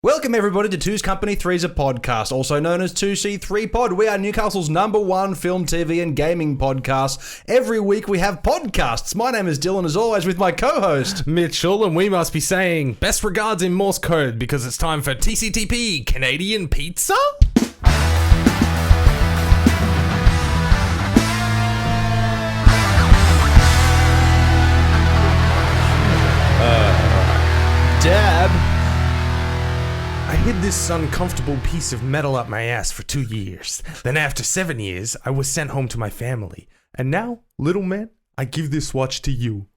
Welcome everybody to Two's Company, Three's a Podcast, also known as 2C3 Pod. We are Newcastle's #1 film, TV and gaming podcast. Every week we have podcasts. My name is Dylan, as always, with my co-host Mitchell, and we must be saying best regards in Morse code because it's time for TCTP, Canadian Pizza? Dab. I hid this uncomfortable piece of metal up my ass for 2 years. Then after 7 years, I was sent home to my family. And now, little man, I give this watch to you.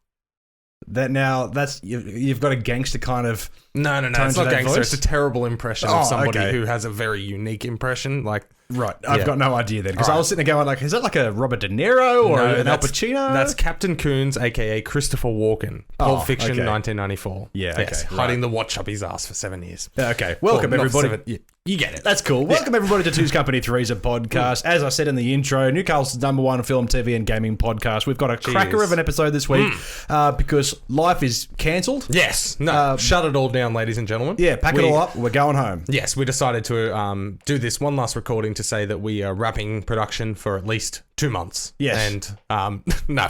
You've got a gangster kind of No, it's not gangster. voice? It's a terrible impression of somebody who has a very unique impression. Right, I've got no idea then, because I was sitting there going is that like a Robert De Niro or an Al Pacino? That's Captain Coons, aka Christopher Walken. Pulp Fiction, 1994. Yeah, yes, okay, hiding the watch up his ass for 7 years. Okay, welcome everybody. You get it. That's cool. Welcome everybody to Two's Company, Three's a Podcast. As I said in the intro, Newcastle's #1 film, TV and gaming podcast. We've got a cracker of an episode this week because life is cancelled. Yes. No. Shut it all down, ladies and gentlemen. Yeah, pack it all up. We're going home. Yes, we decided to do this one last recording to say that we are wrapping production for at least 2 months. Yes. And,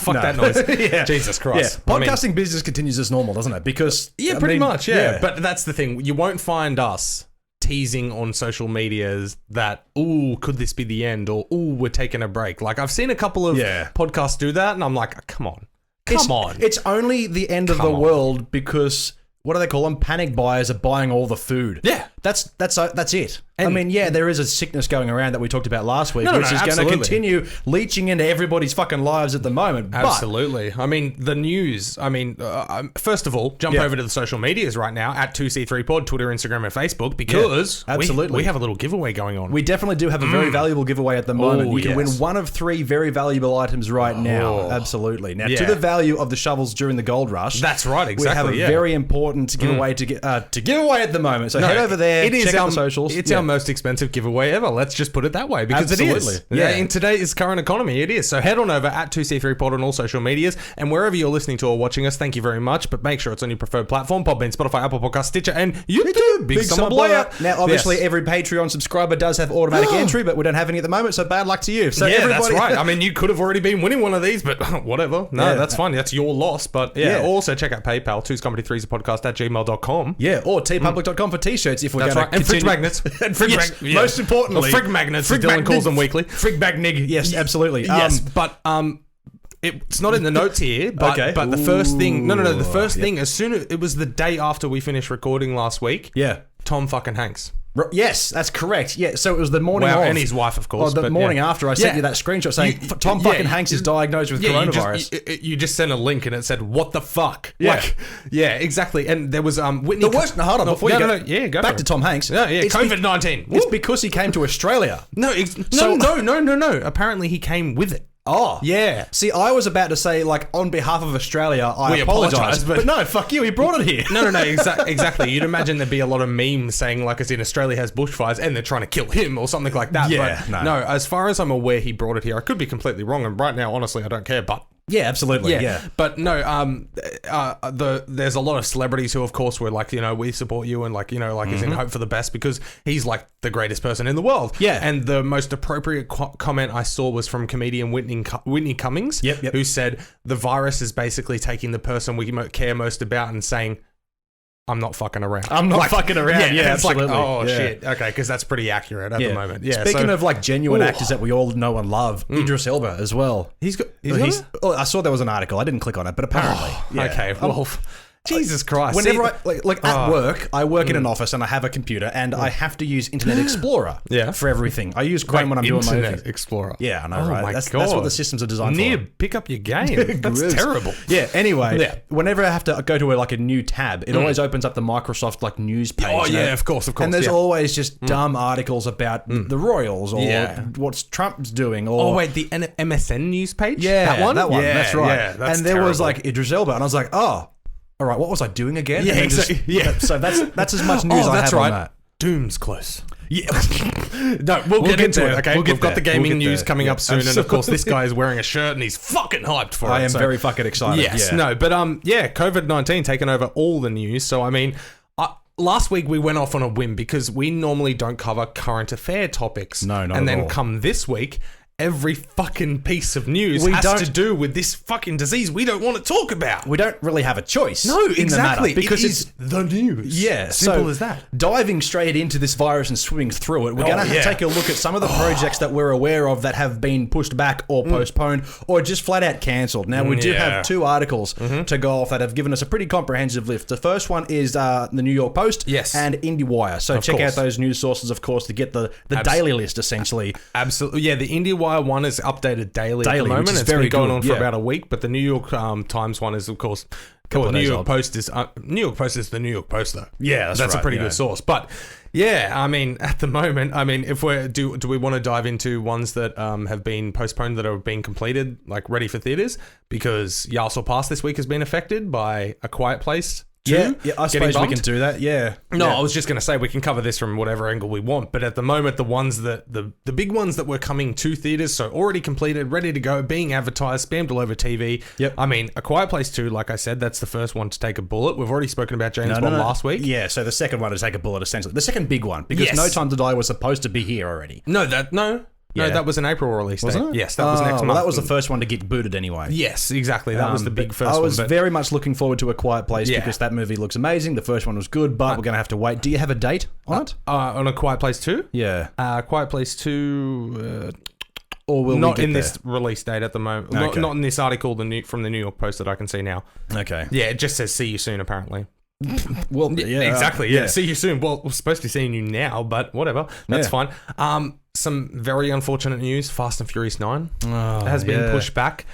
fuck that noise. Yeah. Jesus Christ. Yeah. Podcasting business continues as normal, doesn't it? Because pretty much. But that's the thing. You won't find us teasing on social medias that, could this be the end? Or, we're taking a break. Like, I've seen a couple of podcasts do that, and I'm like, come on. It's only the end of the world because, what do they call them? Panic buyers are buying all the food. Yeah. That's it. And there is a sickness going around that we talked about last week, which is going to continue leaching into everybody's fucking lives at the moment. Absolutely. The news. First of all, jump over to the social medias right now at 2C3Pod, Twitter, Instagram, and Facebook, because we have a little giveaway going on. We definitely do have a very valuable giveaway at the moment. You can win one of 3 very valuable items right now. Absolutely. Now, to the value of the shovels during the gold rush. That's right, exactly. We have a very important giveaway to give away at the moment. So head over there. Check out the socials. It's our most expensive giveaway ever. Let's just put it that way, because it is. Yeah. In today's current economy, it is. So head on over at 2C3Pod on all social medias, and wherever you're listening to or watching us, thank you very much. But make sure it's on your preferred platform: Podbean, Spotify, Apple Podcasts, Stitcher, and YouTube. Big summer player. Now, obviously, every Patreon subscriber does have automatic entry, but we don't have any at the moment. So bad luck to you. So that's right. You could have already been winning one of these, but whatever. No, that's fine. That's your loss. But also check out PayPal, 2's Company 3's podcast at gmail.com. Yeah, or tpublic.com for t-shirts if we're going to and fridge magnets. And fridge most importantly, frig magnets, as Dylan calls them weekly. Frig magnig, yes, absolutely. It's not in the notes here, but the first thing, the first thing, as soon as it was the day after we finished recording last week, Tom fucking Hanks. Yes, that's correct. Yeah, so it was the morning of. And his wife, of course. The morning after, I sent you that screenshot saying Tom fucking Hanks is diagnosed with coronavirus. You just sent a link and it said, what the fuck? Yeah, exactly. And there was Whitney... Hold on, before you go. Yeah, go back to Tom Hanks. Yeah, COVID-19. It's because he came to Australia. No. Apparently he came with it. Oh. Yeah. See, I was about to say, on behalf of Australia, I apologise. But no, fuck you, he brought it here. No, exactly. You'd imagine there'd be a lot of memes saying, as in Australia has bushfires and they're trying to kill him or something like that. Yeah, but no, as far as I'm aware, he brought it here. I could be completely wrong, and right now, honestly, I don't care, but... Yeah, absolutely. Yeah. But no, there's a lot of celebrities who, of course, were we support you and is in hope for the best, because he's the greatest person in the world. Yeah. And the most appropriate comment I saw was from comedian Whitney Cummings, who said the virus is basically taking the person we care most about and saying, I'm not fucking around. I'm not fucking around. Yeah, it's absolutely. Shit. Okay, because that's pretty accurate at the moment. Yeah. Speaking of genuine actors that we all know and love, Idris Elba as well. I saw there was an article. I didn't click on it, but apparently. Okay, well... Jesus Christ. Whenever at work, I work in an office and I have a computer and I have to use Internet Explorer for everything. I use Chrome when I'm doing my Internet Explorer. Yeah, I know, right? That's what the systems are designed for. Pick up your game. That's terrible. Yeah, anyway, whenever I have to go to a new tab, it always opens up the Microsoft news page. Oh, yeah, of course. And there's always just dumb articles about the Royals or what Trump's doing. Or the MSN news page? Yeah, that one? Yeah, that's right. Yeah, that's and there terrible. was Idris Elba, and I was like, oh, all right, what was I doing again? Yeah, exactly. So that's as much news I have on that. Doom's close. Yeah. No, we'll get into it, okay? We've got the gaming news coming up soon, and of course this guy is wearing a shirt and he's fucking hyped for it. I am very fucking excited. Yes, no, but COVID-19 taking over all the news, so last week we went off on a whim because we normally don't cover current affair topics. No, not And at then all. come this week, every fucking piece of news has to do with this fucking disease we don't want to talk about. We don't really have a choice. No, in exactly. The matter because it is the news. Yeah, Simple as that. Diving straight into this virus and swimming through it, we're going to take a look at some of the projects that we're aware of that have been pushed back or postponed or just flat out cancelled. Now, we do have 2 articles to go off that have given us a pretty comprehensive list. The first one is the New York Post and IndieWire. So check out those news sources, of course, to get the daily list, essentially. Absolutely. Yeah, the IndieWire one is updated daily at the moment. Which is it's very been going good, on for about a week, but the New York Times one is, of course, New York Post is the New York Post, though. Yeah, that's right, a pretty good source. But yeah, I mean, at the moment, I mean, if we're do we want to dive into ones that have been postponed that are being completed, like ready for theaters? Because Yassel Pass this week has been affected by A Quiet Place. Yeah, I suppose we can do that. Yeah. No, I was just going to say we can cover this from whatever angle we want, but at the moment, the ones that the big ones that were coming to theaters, so already completed, ready to go, being advertised, spammed all over TV. Yep. I mean, A Quiet Place 2, like I said, that's the first one to take a bullet. We've already spoken about James Bond last week. Yeah, so the second one to take a bullet, essentially. The second big one, because No Time to Die was supposed to be here already. No, that was an April release date. Wasn't it? Yes, that was next month. Well, that was the first one to get booted anyway. Yes, exactly. That was the big first one. I was very much looking forward to A Quiet Place because that movie looks amazing. The first one was good, but we're going to have to wait. Do you have a date on it? On A Quiet Place 2? Yeah. Quiet Place 2... or will not we get in there? this release date at the moment. Okay. Not in this article from the New York Post that I can see now. Okay. Yeah, it just says see you soon, apparently. Well, yeah. Exactly, yeah. See you soon. Well, we're supposed to be seeing you now, but whatever. That's fine. Some very unfortunate news. Fast and Furious 9 has been pushed back.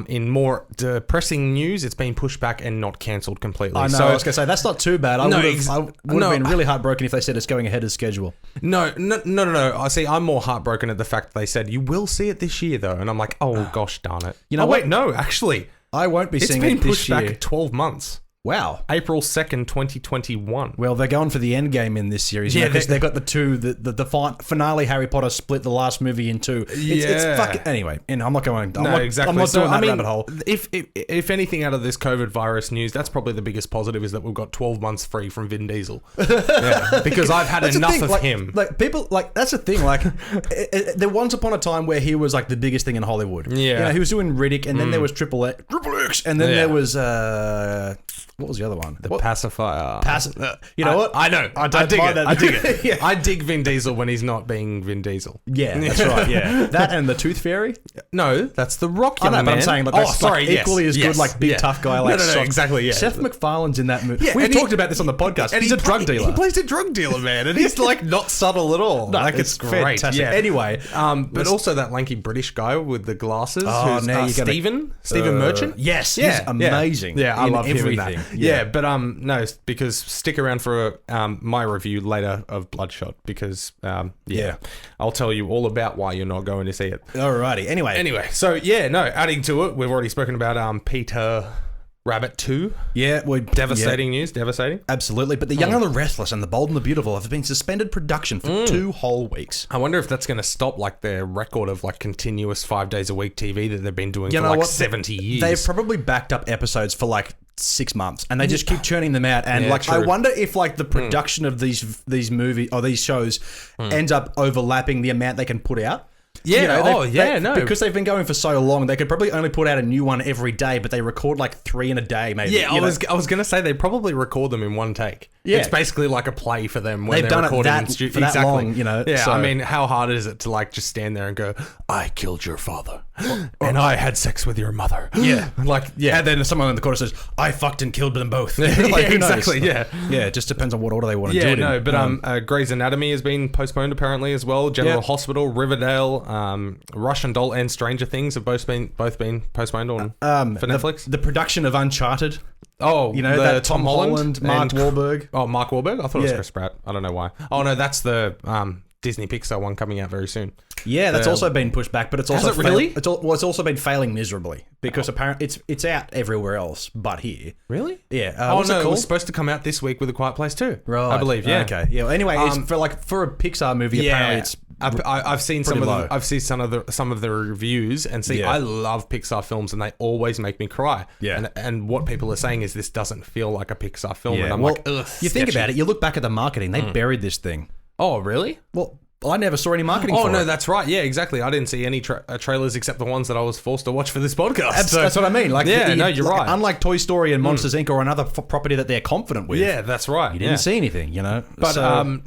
In more depressing news, it's been pushed back and not cancelled completely. I know, So, I was going to say, that's not too bad. I would have been really heartbroken if they said it's going ahead of schedule. No. I see, I'm more heartbroken at the fact that they said, you will see it this year, though. And I'm like, oh, gosh darn it. You know wait, no, actually. I won't be seeing it this year. It's been pushed back 12 months. Wow. April 2nd, 2021. Well, they're going for the end game in this series. Yeah, because they've got the finale Harry Potter split the last movie in 2. It's fucking... Anyway, and I'm not going... exactly. I'm not doing that rabbit hole. If anything out of this COVID virus news, that's probably the biggest positive is that we've got 12 months free from Vin Diesel. Because I've had enough of him. Like, people... Like, that's the thing. Like, there once upon a time where he was, like, the biggest thing in Hollywood. Yeah. You know, he was doing Riddick, and then there was Triple X, and then there was... what was the other one? The Pacifier. You know what? I know. I dig it. That. I dig it. Yeah. I dig Vin Diesel when he's not being Vin Diesel. Yeah, that's right. Yeah, that and the Tooth Fairy. No, that's the Rock. I know, but I'm saying like that's equally as good, like big tough guy. Like no, exactly. Yeah. Seth MacFarlane's in that movie. Yeah, We've talked about this on the podcast. And he's a drug dealer. He plays a drug dealer, man, and he's like not subtle at all. No, like it's great. Fantastic. Yeah. Anyway, but also that lanky British guy with the glasses. Oh, who's, now you got Stephen Merchant. Yes, he's amazing. Yeah, I love everything. Him in that. Yeah, but no, because stick around for my review later of Bloodshot because I'll tell you all about why you're not going to see it. Alrighty. Anyway, so adding to it, we've already spoken about Peter Rabbit 2. Yeah, devastating news. Devastating. Absolutely. But The Young and the Restless and The Bold and the Beautiful have been suspended production for 2 whole weeks. I wonder if that's going to stop like their record of like continuous 5 days a week TV that they've been doing for like 70 years. They've probably backed up episodes for like 6 months, and they just keep churning them out. And I wonder if like the production of these movies or these shows ends up overlapping the amount they can put out. Yeah, because they've been going for so long, they could probably only put out a new one every day, but they record like 3 in a day, maybe. Yeah, I was going to say they probably record them in one take. Yeah. It's basically like a play for them when they're done recording it for that long, Yeah, so. I mean, how hard is it to like just stand there and go, I killed your father and I had sex with your mother. Yeah. And then someone in the corner says, I fucked and killed them both. Like, who knows? Exactly, yeah. Yeah, it just depends on what order they want to do it in. But Grey's Anatomy has been postponed apparently as well. General Hospital, Riverdale, Russian Doll and Stranger Things have both been postponed on for Netflix. The production of Uncharted. Oh, that Tom Holland, Mark Wahlberg. Oh, Mark Wahlberg? I thought it was Chris Pratt. I don't know why. Oh, no, that's the Disney Pixar one coming out very soon. Yeah, that's also been pushed back, but it's also really? It's also been failing miserably because apparently it's out everywhere else but here. Really? Yeah. What's it was supposed to come out this week with A Quiet Place 2. Right. I believe. Yeah. Okay. Yeah. Anyway, it's for a Pixar movie, apparently I've seen I've seen some of the reviews, and I love Pixar films, and they always make me cry. Yeah. And what people are saying is this doesn't feel like a Pixar film, and I'm like, ugh. You think about it. You look back at the marketing; they buried this thing. Oh, really? Well, I never saw any marketing for it. Oh, no, that's right. Yeah, exactly. I didn't see any trailers except the ones that I was forced to watch for this podcast. That's what I mean. Like, you're right. Unlike Toy Story and Monsters, Inc. or another property that they're confident with. Yeah, that's right. You didn't see anything, you know? But, so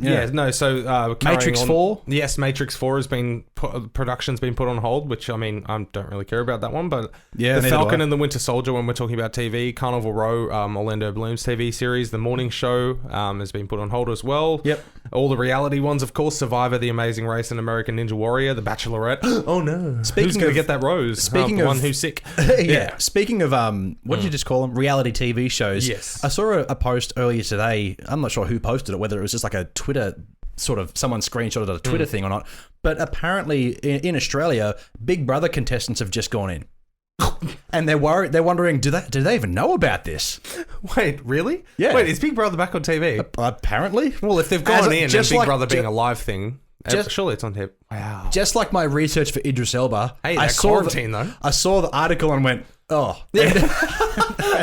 Matrix 4? Yes, Matrix 4 has been... production's been put on hold, which, I mean, I don't really care about that one, but The Falcon and the Winter Soldier, when we're talking about TV, Carnival Row, Orlando Bloom's TV series, The Morning Show has been put on hold as well. Yep. All the reality ones, of course, Survivor, The Amazing Race, and American Ninja Warrior, The Bachelorette. Oh no! Who's going to get that rose? Speaking of one who's sick. Yeah. Speaking of what did you just call them? Reality TV shows. Yes. I saw a post earlier today. I'm not sure who posted it, whether it was just like a Twitter sort of someone screenshotted a Twitter thing or not. But apparently in Australia, Big Brother contestants have just gone in. And they're worried. They're wondering, do they even know about this? Wait, really? Yeah. Wait, is Big Brother back on TV? Apparently. Well, if they've gone in, and Big Brother being a live thing, surely it's on TV. Wow. Just like my research for Idris Elba, hey, I saw the article and went, oh, yeah.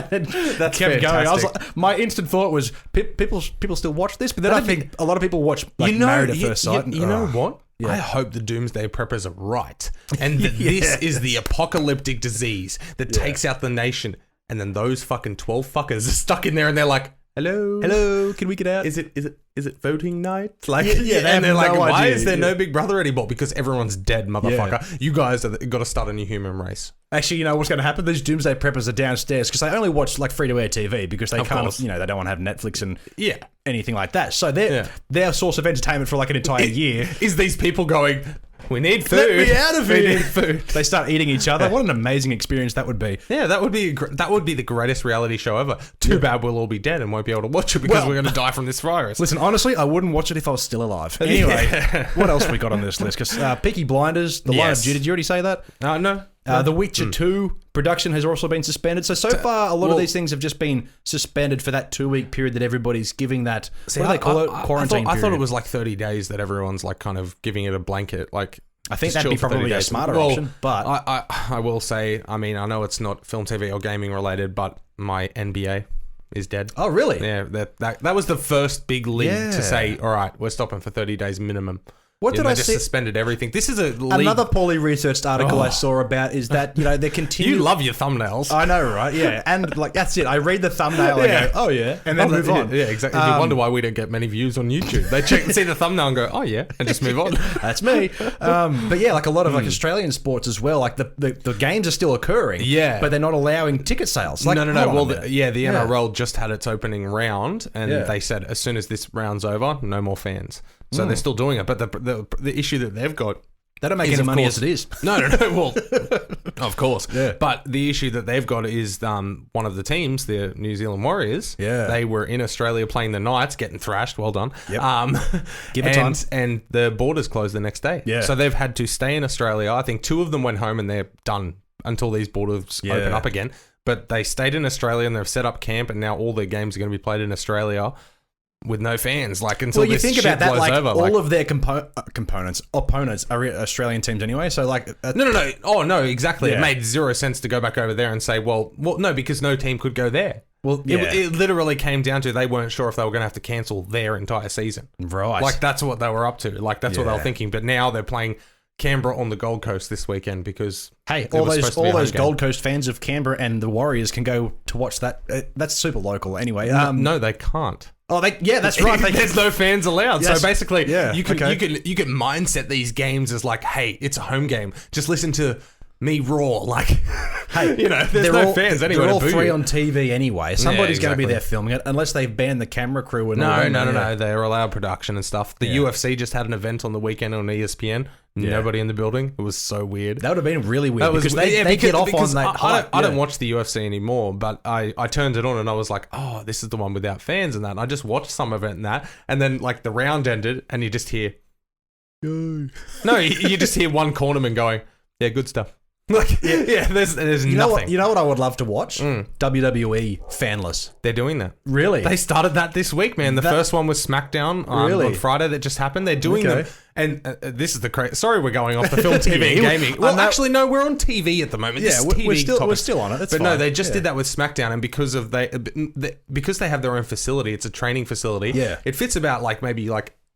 That's kept going. I was like, my instant thought was, people still watch this, but then I think a lot of people watch Married at First Sight. You know what? Yeah. I hope the Doomsday Preppers are right, and that this is the apocalyptic disease that takes out the nation, and then those fucking 12 fuckers are stuck in there, and they're like, hello, can we get out? Is it voting night? Like, and they're like, why is there no Big Brother anymore? Because everyone's dead, motherfucker. Yeah. You guys have got to start a new human race. Actually, you know what's going to happen? These Doomsday Preppers are downstairs because they only watch like free-to-air TV because they can't, they don't want to have Netflix and anything like that. So their source of entertainment for like an entire year is these people going, we need food. Let me out of here. We need food. They start eating each other. What an amazing experience that would be. Yeah, that would be the greatest reality show ever. Too bad we'll all be dead and won't be able to watch it because we're going to die from this virus. Listen, honestly, I wouldn't watch it if I was still alive. Anyway, what else we got on this list? Because Peaky Blinders, The Line of Duty, did you already say that? No. The Witcher 2 production has also been suspended. So far, a lot of these things have just been suspended for that 2-week period that everybody's giving that. What do they call it? Quarantine period. I thought it was like 30 days that everyone's like kind of giving it a blanket. Like, I think that'd be probably a smarter option. But I will say, I mean, I know it's not film, TV, or gaming related, but my NBA is dead. Oh, really? Yeah, that was the first big league to say, all right, we're stopping for 30 days minimum. What did I see? Just suspended everything. This is a league. Another poorly researched article I saw about is that they continue. You love your thumbnails. I know, right? Yeah, and like that's it. I read the thumbnail and go, oh yeah, and then move on. Yeah, exactly. You wonder why we don't get many views on YouTube. They see the thumbnail and go, oh yeah, and just move on. That's me. But yeah, like a lot of like Australian sports as well. Like the games are still occurring. Yeah, but they're not allowing ticket sales. Like, no. Well, the NRL just had its opening round, and they said as soon as this round's over, no more fans. So they're still doing it, but the issue that they've got, they don't make any money as it is. No. Well, of course. Yeah. But the issue that they've got is one of the teams, the New Zealand Warriors. Yeah. They were in Australia playing the Knights, getting thrashed. Well done. Yep. Give it time. And the borders closed the next day. Yeah. So they've had to stay in Australia. I think 2 of them went home and they're done until these borders open up again. But they stayed in Australia and they've set up camp, and now all their games are going to be played in Australia with no fans, like until this shit blows over. All of their opponents are Australian teams anyway. So like, no. Oh no, exactly. Yeah. It made zero sense to go back over there and say, well, no, because no team could go there. Well, it literally came down to they weren't sure if they were going to have to cancel their entire season. Right. Like that's what they were up to. Like that's what they were thinking. But now they're playing Canberra on the Gold Coast this weekend because all those Gold Coast fans of Canberra and the Warriors can go to watch that. That's super local anyway. No, they can't. Oh, that's right. There's no fans allowed. Yes. So basically, you can mindset these games as like, hey, it's a home game. Just listen to me roar. Like, hey, there's no fans anyway. They're all free on TV anyway. Somebody's going to be there filming it, unless they've banned the camera crew. And no. They're allowed production and stuff. The UFC just had an event on the weekend on ESPN. Nobody in the building. It was so weird. That would have been really weird because they get off on that hype. I don't watch the UFC anymore, but I turned it on and I was like, oh, this is the one without fans and that. And I just watched some of it and that. And then like the round ended and you just hear, no, you just hear one cornerman going, yeah, good stuff. Like, there's nothing. You know what I would love to watch? WWE fanless. They're doing that. Really? They started that this week, man. The first one was SmackDown on Friday that just happened. They're doing them. And this is the crazy. Sorry, we're going off the film, TV, and gaming. Well, actually, no, we're on TV at the moment. Yeah, we're still on it. That's but fine. No, they just did that with SmackDown, and because they have their own facility, it's a training facility. Yeah, it fits about maybe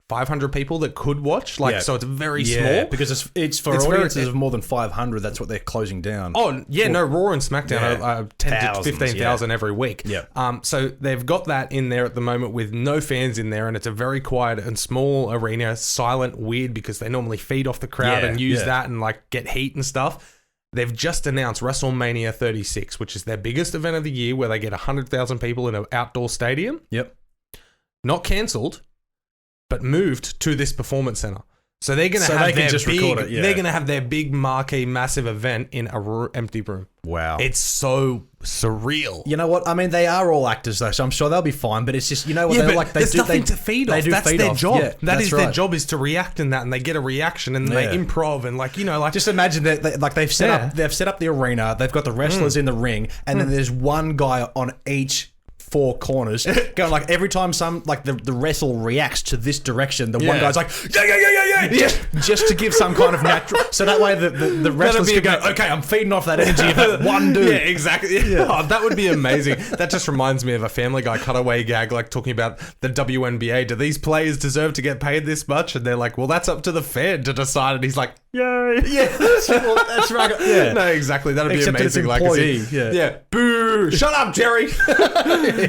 500 people that could watch, so it's very small. Because it's for audiences of more than 500. That's what they're closing down. Oh yeah, no, Raw and SmackDown are 10 to 15,000 every week. Yeah. So they've got that in there at the moment with no fans in there, and it's a very quiet and small arena, silent, weird, because they normally feed off the crowd and use that and get heat and stuff. They've just announced WrestleMania 36, which is their biggest event of the year, where they get 100,000 people in an outdoor stadium. Yep. Not cancelled, but moved to this performance center. So they're going to have they're going to have their big marquee massive event in a empty room. Wow. It's so surreal. You know what? I mean, they are all actors though, so I'm sure they'll be fine, but it's just, you know what, there's nothing to feed off. That's their job. Yeah, that is their job, is to react in that, and they get a reaction, and they improv, and just imagine that they've set up the arena, they've got the wrestlers in the ring, and then there's one guy on each four corners going every time the wrestle reacts to this direction, the one guy's just to give some kind of natural, so that way the wrestlers could go, okay, I'm feeding off that energy of that one dude. Yeah, exactly. Yeah. Oh, that would be amazing. That just reminds me of a Family Guy cutaway gag, talking about the WNBA. Do these players deserve to get paid this much? And they're like, well, that's up to the Fed to decide. And he's like, yay. Yeah, that's right. Yeah. No, exactly. That'd be amazing. Boo. Shut up, Jerry.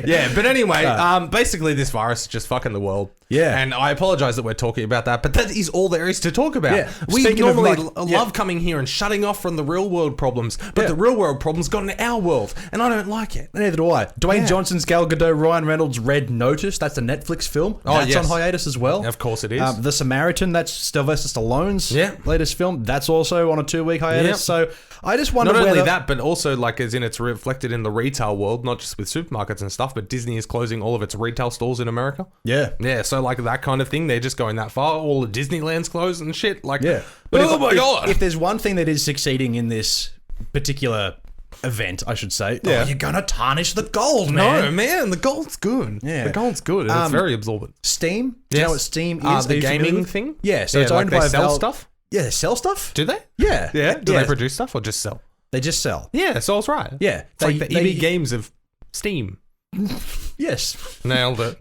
Yeah, but anyway, basically this virus is just fucking the world. Yeah. And I apologize that we're talking about that, but that is all there is to talk about. Yeah. We normally love coming here and shutting off from the real world problems, but the real world problems got into our world, and I don't like it. Neither do I. Dwayne Johnson's Gal Gadot, Ryan Reynolds' Red Notice, that's a Netflix film. That's on hiatus as well. Of course it is. The Samaritan, that's Sylvester Stallone's latest film. That's also on a 2-week hiatus. Yep. So I just wonder not only that, but also as in it's reflected in the retail world, not just with supermarkets and stuff, but Disney is closing all of its retail stores in America. Yeah. Yeah, so that kind of thing, they're just going that far. All of Disneyland's closed and shit. But my God. If there's one thing that is succeeding in this particular event, I should say, you're going to tarnish the gold, man. No, man, the gold's good. Yeah. The gold's good, and it's very absorbent. Steam? Do you know what Steam is? The gaming thing? Yeah, so it's owned by sell stuff? Yeah, they sell stuff? Do they? Yeah. Yeah? Do they produce stuff or just sell? They just sell. Yeah, so I was right. Yeah. It's like the EB Games of Steam. Yes. Nailed it.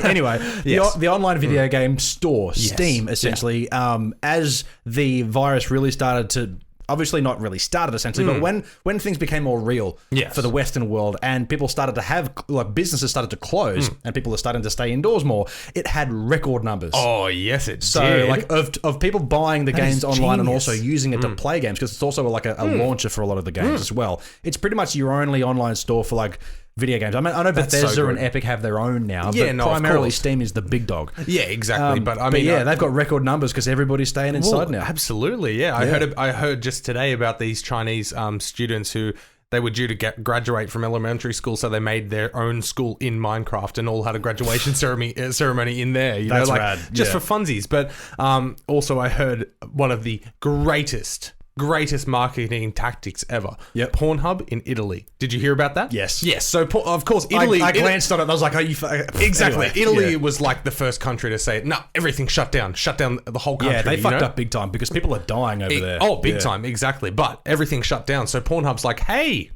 Anyway, the online video game store, Steam, essentially, as the virus really started to... Obviously not really started, essentially, but when things became more real for the Western world, and people started to have, businesses started to close, and people are starting to stay indoors more, it had record numbers. Oh, yes, it did. Of people buying the games online and also using it to play games, because it's also a launcher for a lot of the games as well. It's pretty much your only online store for video games. I mean, I know Bethesda and Epic have their own now, but primarily Steam is the big dog. Yeah, exactly. They've got record numbers because everybody's staying inside now. Absolutely, yeah. I heard just today about these Chinese students who they were due to graduate from elementary school, so they made their own school in Minecraft and all had a graduation ceremony in there. That's rad. Just for funsies. But also, I heard one of the greatest marketing tactics ever. Yep. Pornhub in Italy. Did you hear about that? Yes. Yes. So, of course, Italy... I glanced on it and I was like, exactly. Anyway, Italy was the first country to say, no, everything shut down the whole country. Yeah, they fucked up big time because people are dying over there. Oh, big time, exactly. But everything shut down. So Pornhub's like, hey...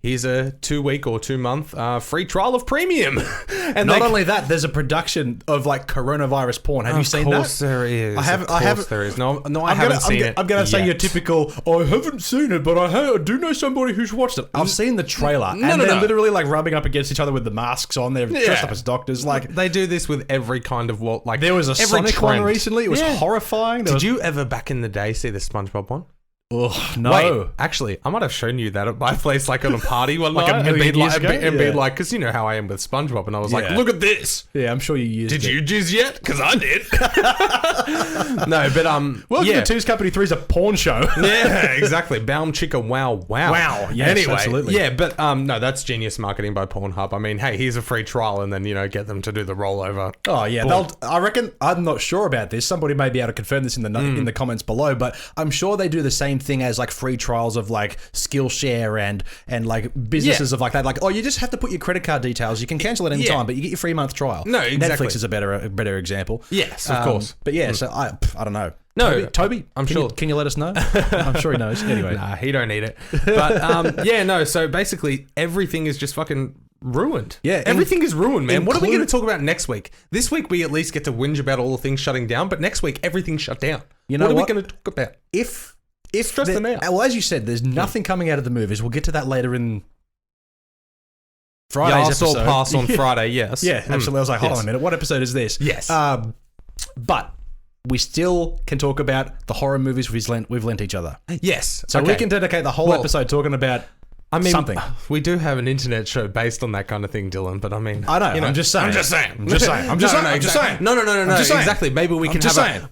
here's a 2-week or 2-month free trial of premium. And not only that, there's a production of coronavirus porn. Have you seen that? Of course there is. I haven't. There is. No, I haven't seen it. I'm going to say your typical, I haven't seen it, but I do know somebody who's watched it. I've seen the trailer. They're literally rubbing up against each other with the masks on. They're dressed up as doctors. They do this with every kind of there was a Sonic one recently. It was horrifying. Did you ever back in the day see the SpongeBob one? Oh, no. Wait, actually, I might have shown you that at my place, on a party one night, and be like, because you know how I am with SpongeBob, and I was like, look at this. Yeah, I'm sure you used it. Did you jizz yet? Because I did. No, but welcome to Two's Company 3's a porn show. Yeah, exactly. Baum Chicka Wow. Wow. Yes, anyway, absolutely. Yeah, but no, that's genius marketing by Pornhub. I mean, hey, here's a free trial, and then get them to do the rollover. Oh yeah, I reckon. I'm not sure about this. Somebody may be able to confirm this in the comments below, but I'm sure they do the same same thing as like free trials of like Skillshare and like businesses of like that. Like, oh, you just have to put your credit card details. You can cancel at any time, but you get your free month trial. No, exactly. Netflix is a better example. Yes, of course. But yeah, so I don't know. No, Toby, I'm sure. Can you let us know? I'm sure he knows. Anyway, nah, he don't need it. But yeah, no. So basically, everything is just fucking ruined. Yeah, everything is ruined, man. What are we going to talk about next week? This week we at least get to whinge about all the things shutting down, but next week everything's shut down. You know what are we going to talk about? If stress them out. Well, as you said, there's nothing coming out of the movies. We'll get to that later in Friday's I saw episode. Pass on Friday. Yes. Yeah, absolutely. I was like, hold on a minute. What episode is this? Yes. But we still can talk about the horror movies we've lent each other. Yes. So we can dedicate the whole episode talking about something. We do have an internet show based on that kind of thing, Dylan, but I mean... I know, I'm just saying. No, exactly. Maybe we can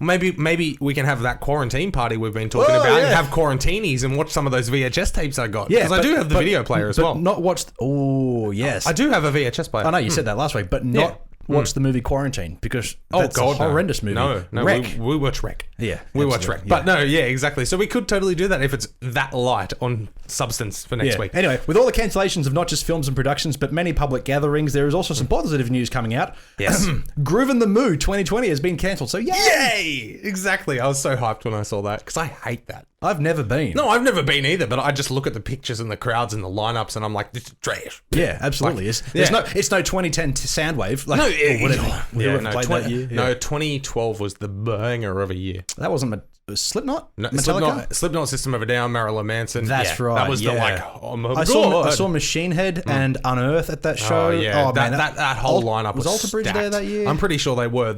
maybe we can have that quarantine party we've been talking about and have quarantinis and watch some of those VHS tapes I got. Yeah, because I do have the video player as well. Not watch... Oh, yes. I do have a VHS player. I know, you said that last week, but not... watch the movie Quarantine because that's a horrendous movie. No, Wreck. we watch Wreck. Yeah, we watch Wreck. Yeah. But no, yeah, exactly. So we could totally do that if it's that light on substance for next week. Anyway, with all the cancellations of not just films and productions, but many public gatherings, there is also some positive news coming out. Yes. Groove in the Moo 2020 has been cancelled. So yay! Exactly. I was so hyped when I saw that because I hate that. I've never been. No, I've never been either, but I just look at the pictures and the crowds and the lineups and I'm like, this is trash. Yeah, absolutely. It's no 2010 Soundwave. Like, no, 2012 was the banger of a year. That wasn't Slipknot? No, Slipknot, System of a Down, Marilyn Manson. That's right. That was the oh my God. I saw Machine Head and Unearth at that show. Oh, yeah. That whole lineup was Alter Bridge there that year? I'm pretty sure they were.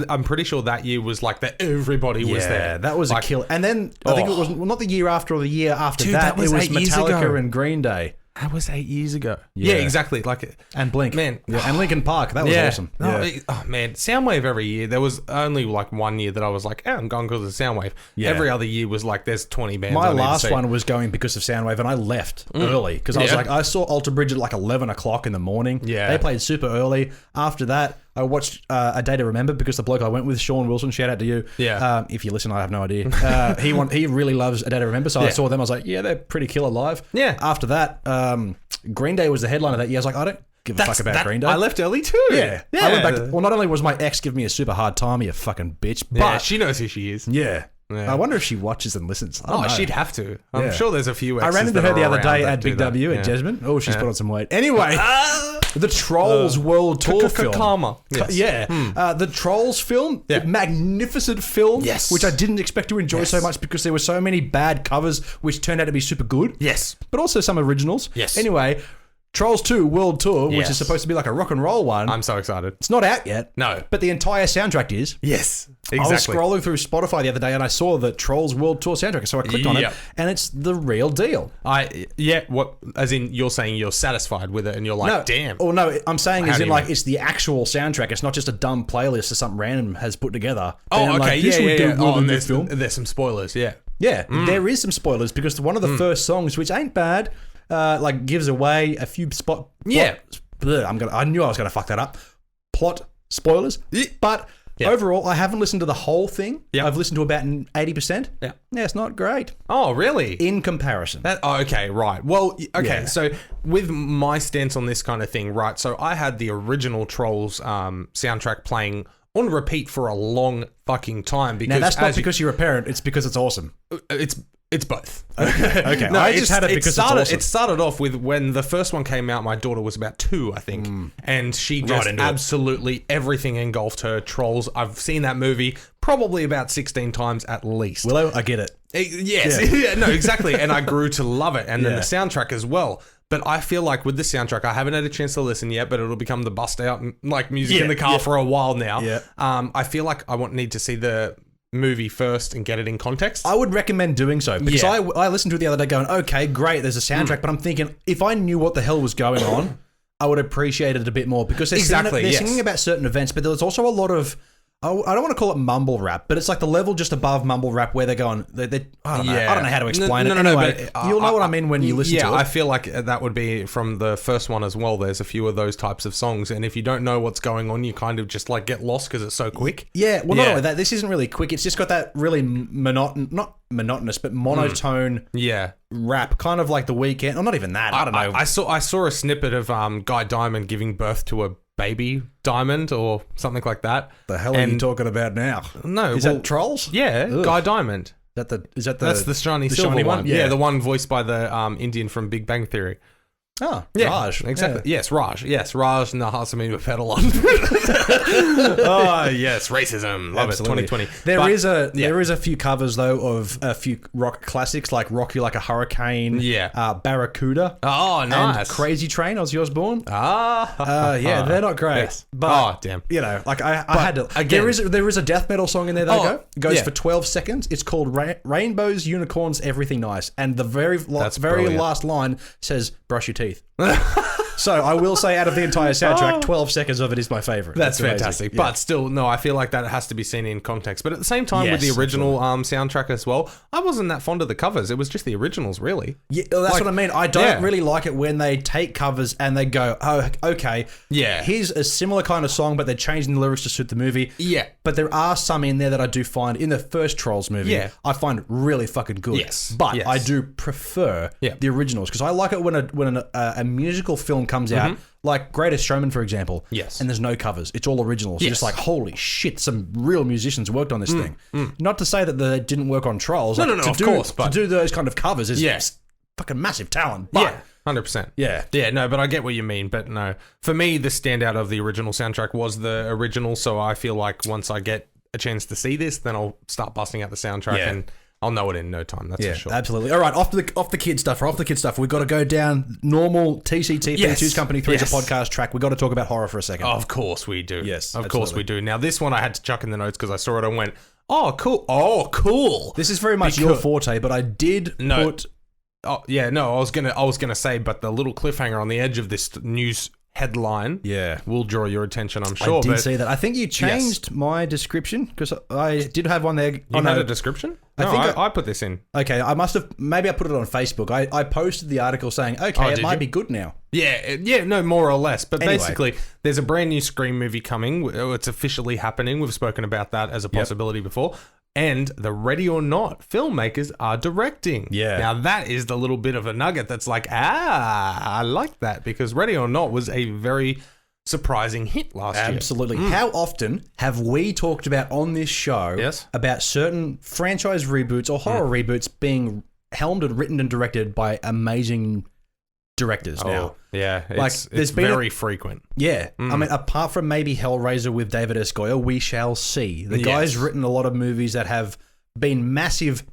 I'm pretty sure that year was like that everybody was there. Yeah, that was a kill. And then I think it was not the year after or the year after that. It was Metallica and Green Day. That was 8 years ago. Yeah, exactly. And Blink. Man. Yeah, and Linkin Park. That was awesome. Oh, man. Soundwave every year. There was only like 1 year that I was like, I'm going because of Soundwave. Yeah. Every other year was like, there's 20 bands. My last one was going because of Soundwave, and I left early because I was like, I saw Alter Bridge at like 11 o'clock in the morning. Yeah. They played super early. After that, I watched A Day to Remember because the bloke I went with, Sean Wilson, shout out to you. Yeah. If you listen, I have no idea. He really loves A Day to Remember, so I saw them. I was like, they're pretty killer live. Yeah. After that, Green Day was the headliner that year. I was like, I don't give a fuck about Green Day. I left early too. Yeah. I went back. Well, not only was my ex giving me a super hard time, you fucking bitch, but she knows who she is. Yeah. I wonder if she watches and listens. Oh, she'd have to. I'm sure there's a few exes. I ran into her the other day at Big W at Jesmond. Oh, she's put on some weight. Anyway, the Trolls World Tour film. Karma. The Trolls film, magnificent film, which I didn't expect to enjoy so much because there were so many bad covers which turned out to be super good. Yes. But also some originals. Yes. Anyway, Trolls 2 World Tour, which is supposed to be like a rock and roll one. I'm so excited. It's not out yet. No. But the entire soundtrack is. Yes, exactly. I was scrolling through Spotify the other day and I saw the Trolls World Tour soundtrack, so I clicked on it and it's the real deal. As in you're saying you're satisfied with it and you're like, damn. Oh, no, I'm saying it's the actual soundtrack. It's not just a dumb playlist or something random has put together. Oh, okay, and there's some spoilers, Yeah, there is some spoilers because one of the first songs, which ain't bad, gives away a few I knew I was gonna fuck that up. Plot spoilers, but overall, I haven't listened to the whole thing. I've listened to about 80%. Yeah, it's not great. Oh, really? In comparison. Okay, right. Well, okay. So with my stance on this kind of thing, right? So I had the original Trolls soundtrack playing on repeat for a long fucking time because now that's not because you're a parent. It's because it's awesome. It's both. Okay. No, I just had it because it's awesome. It started off with when the first one came out, my daughter was about 2, I think. And she just absolutely everything engulfed her. Trolls. I've seen that movie probably about 16 times at least. Willow, I get it. Yes. Yeah. No, exactly. And I grew to love it. And then the soundtrack as well. But I feel like with the soundtrack, I haven't had a chance to listen yet, but it'll become the bust out music in the car for a while now. Yeah. I feel like I need to see the movie first and get it in context. I would recommend doing so because I listened to it the other day going, okay, great, there's a soundtrack, but I'm thinking if I knew what the hell was going on, I would appreciate it a bit more because they're singing about certain events, but there's also a lot of I don't want to call it mumble rap, but it's like the level just above mumble rap where they're going. I don't know. I don't know how to explain it. Anyway, but you'll know what I mean when you listen to it. Yeah, I feel like that would be from the first one as well. There's a few of those types of songs, and if you don't know what's going on, you kind of just like get lost because it's so quick. Yeah, well, not only that, this isn't really quick. It's just got that really not monotonous, but monotone rap, kind of like The Weeknd. Or not even that. I don't know. I saw a snippet of Guy Diamond giving birth to a baby Diamond or something like that. The hell are you talking about now? No, is that Trolls? Yeah, Ugh. Guy Diamond. That's the shiny the silver shiny one. Yeah. Yeah, the one voiced by the Indian from Big Bang Theory. Oh, yeah, Raj. Exactly. Yeah. Yes, Raj. Yes, Raj and the Hasameen with pedal on. Oh, yes, racism. Love Absolutely. it. 2020. There is a few covers though of a few rock classics like Rock You Like a Hurricane, Barracuda. Oh, nice. And Crazy Train, Ozzy Osbourne. Yeah, they're not great. Yes. But damn. You know, like I had to again, there is a death metal song in there that goes for 12 seconds. It's called Rainbows, Unicorns, Everything Nice. And the very last line says brush your teeth. So I will say, out of the entire soundtrack, 12 seconds of it is my favorite. That's fantastic. But still, no, I feel like that has to be seen in context. But at the same time, with the original soundtrack as well, I wasn't that fond of the covers. It was just the originals, really. Yeah, that's what I mean. I don't really like it when they take covers and they go, oh, okay, here's a similar kind of song, but they're changing the lyrics to suit the movie. Yeah. But there are some in there that I do find, in the first Trolls movie, I find really fucking good. Yes. But I do prefer the originals, because I like it when a musical film comes out, like Greatest Showman, for example. Yes. And there's no covers. It's all originals. You're just like, holy shit, some real musicians worked on this thing. Not to say that they didn't work on Trolls. No, of course. But to do those kind of covers is fucking massive talent. But 100%. Yeah. Yeah, no, but I get what you mean. But no, for me, the standout of the original soundtrack was the original. So I feel like once I get a chance to see this, then I'll start busting out the soundtrack and I'll know it in no time. That's for sure. Absolutely. All right, off the kid stuff. We've got to go down normal TCTP, Two's Company, Three's a podcast track. We've got to talk about horror for a second. Of course we do. Yes, of course we do. Now, this one I had to chuck in the notes because I saw it and went, oh, cool. Oh, cool. This is very much your forte, but I did put... Oh, yeah, no, I was gonna say, but the little cliffhanger on the edge of this news headline will draw your attention, I'm sure. I did see that. I think you changed my description, because I did have one there. You had a description? I put this in. Okay, maybe I put it on Facebook. I posted the article saying, okay, it might be good now. Yeah, no, more or less. But basically, there's a brand new Scream movie coming. It's officially happening. We've spoken about that as a possibility before. And the Ready or Not filmmakers are directing. Yeah. Now, that is the little bit of a nugget that's like, I like that, because Ready or Not was a very surprising hit last year. Absolutely. How often have we talked about on this show about certain franchise reboots or horror reboots being helmed and written and directed by amazing directors now? Yeah, it's very frequent. Yeah. I mean, apart from maybe Hellraiser with David S. Goyer, we shall see. The guy's written a lot of movies that have been massive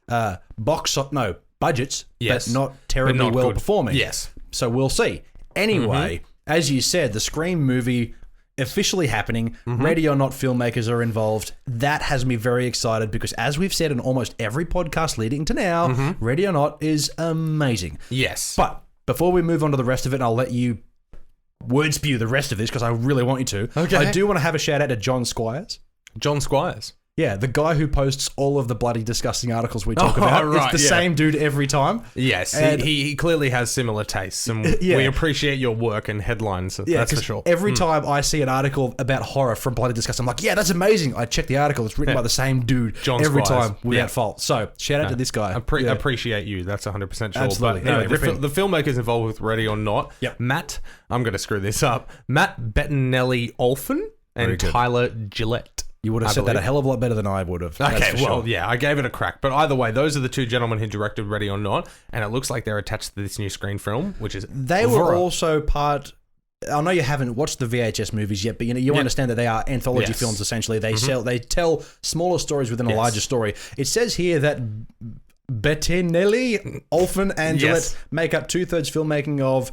budgets, but not terribly well performing. Yes. So we'll see. Anyway, as you said, the Scream movie officially happening. Ready or Not filmmakers are involved. That has me very excited, because as we've said in almost every podcast leading to now, Ready or Not is amazing. Yes. But before we move on to the rest of it, and I'll let you word spew the rest of this because I really want you to. Okay. I do want to have a shout out to John Squires. John Squires? Yeah, the guy who posts all of the bloody disgusting articles we talk about. Right, it's the same dude every time. Yes, and he clearly has similar tastes, and we appreciate your work and headlines, that's for sure. Every time I see an article about horror from Bloody Disgusting, I'm like, yeah, that's amazing. I check the article. It's written by the same dude every time without fault. So, shout out to this guy. Appreciate you. That's 100% sure. Absolutely. But anyway, the filmmakers involved with Ready or Not, Matt, I'm going to screw this up, Matt Bettinelli-Olphin and Tyler Gillette. You would have said that a hell of a lot better than I would have. Okay, well, I gave it a crack. But either way, those are the two gentlemen who directed Ready or Not, and it looks like they're attached to this new Screen film, which is They were also part... I know you haven't watched the VHS movies yet, but you understand that they are anthology films, essentially. They tell smaller stories within a larger story. It says here that Bettinelli, Olphin, and Gillette make up 2/3 filmmaking of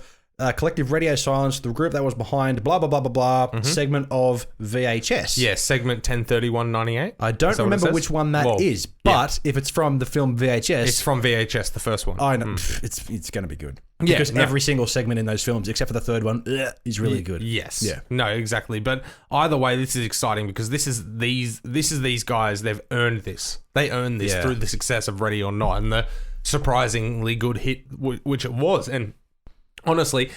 collective radio silence, the group that was behind blah, blah, blah, blah, blah, segment of VHS. Yeah, segment 103198. I don't remember which one that is, but if it's from the film VHS... It's from VHS, the first one. I know. It's going to be good. Because every single segment in those films, except for the third one, is really good. Yes. Yeah. No, exactly. But either way, this is exciting because this is these guys, they've earned this. They earned this through the success of Ready or Not and the surprisingly good hit which it was. And honestly,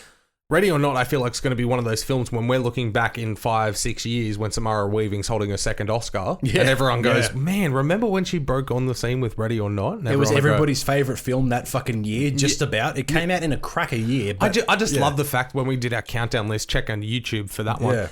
Ready or Not, I feel like it's going to be one of those films when we're looking back in 5-6 years when Samara Weaving's holding her second Oscar and everyone goes, man, remember when she broke on the scene with Ready or Not? And it was everybody's favourite film that fucking year, just about. It came out in a cracker year. But I just love the fact when we did our countdown list, check on YouTube for that one.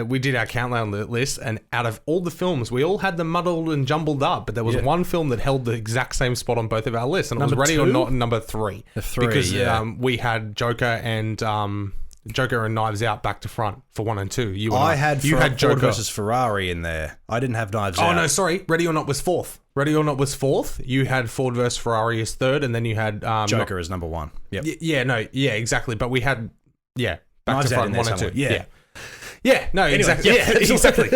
We did our countdown list, and out of all the films, we all had them muddled and jumbled up, but there was one film that held the exact same spot on both of our lists, and it was Ready or Not number 3. Because we had Joker and Knives Out back to front for 1 and 2. You had Ford versus Ferrari in there. I didn't have Knives Out. Oh no, sorry. Ready or Not was 4th. Ready or Not was 4th. You had Ford versus Ferrari as 3rd, and then you had Joker as number 1. Yep. Exactly. But we had back Knives to front 1 and 2. Yeah. Yeah, no, anyway, exactly. Yeah, exactly.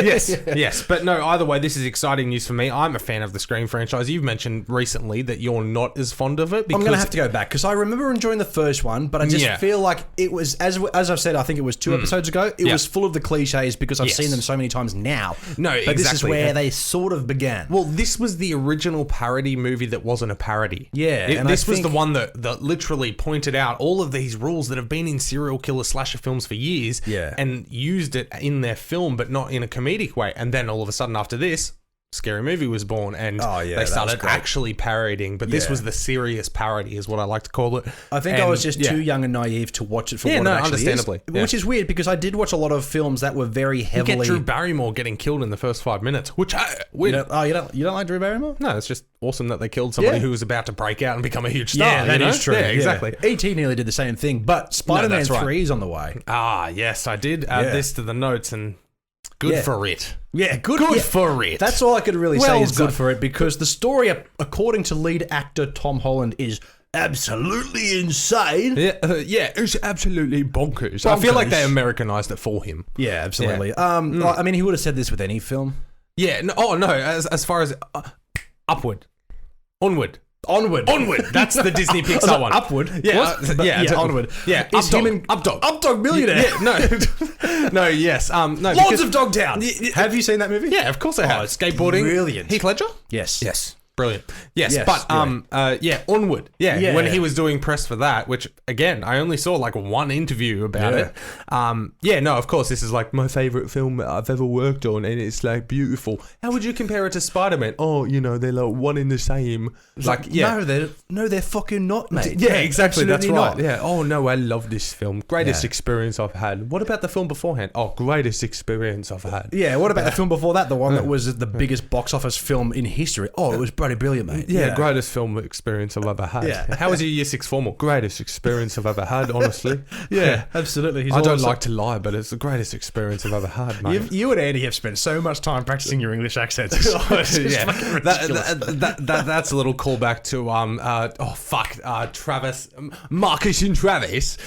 Yes. But no, either way, this is exciting news for me. I'm a fan of the Scream franchise. You've mentioned recently that you're not as fond of it. Because I'm going to have to go back because I remember enjoying the first one, but I just feel like it was, as I've said, I think it was 2 episodes ago, it was full of the cliches because I've seen them so many times now. No, but exactly. This is where they sort of began. Well, this was the original parody movie that wasn't a parody. Yeah. And this was the one that literally pointed out all of these rules that have been in serial killer slasher films for years and used it in their film, but not in a comedic way. And then all of a sudden after this, Scary Movie was born, and they started actually parodying, but this was the serious parody is what I like to call it. I think I was just too young and naive to watch it for what it actually understandably. is. Which is weird because I did watch a lot of films that were very heavily... You get Drew Barrymore getting killed in the first 5 minutes, which you don't like Drew Barrymore? No, it's just awesome that they killed somebody who was about to break out and become a huge star. Yeah, that is true. Yeah, exactly. E.T. nearly did the same thing, but Spider-Man 3 is on the way. Ah, yes, I did add this to the notes, and good for it. Yeah, good for it. That's all I could really say is good for it, because the story, according to lead actor Tom Holland, is absolutely insane. It's absolutely bonkers. I feel like they Americanized it for him. Yeah, absolutely. I mean, he would have said this with any film. Yeah. No, as far as Upward. Onward. That's the Disney Pixar one. Upward. Onward. Yeah. Updog Millionaire. Yeah, no, yes. No. Lords of Dogtown. Have you seen that movie? Yeah, of course I have. Skateboarding. Brilliant. Heath Ledger? Yes. Brilliant. Yes, but Onward. Yeah, when he was doing press for that, which again I only saw like one interview about it. Of course this is like my favorite film that I've ever worked on, and it's like beautiful. How would you compare it to Spider-Man? Oh, they're like one in the same. No, they're fucking not, mate. Yeah, exactly. That's right. Not. Yeah. Oh no, I love this film. Greatest experience I've had. What about the film beforehand? Oh, greatest experience I've had. Yeah. What about the film before that? The one that was the biggest box office film in history. Oh, it was bloody brilliant, mate. Yeah, greatest film experience I've ever had. Yeah. How was your year 6 formal? Greatest experience I've ever had, honestly. Absolutely. I don't like to lie, but it's the greatest experience I've ever had, mate. You and Andy have spent so much time practicing your English accents. That's a little callback to Travis, Marcus and Travis.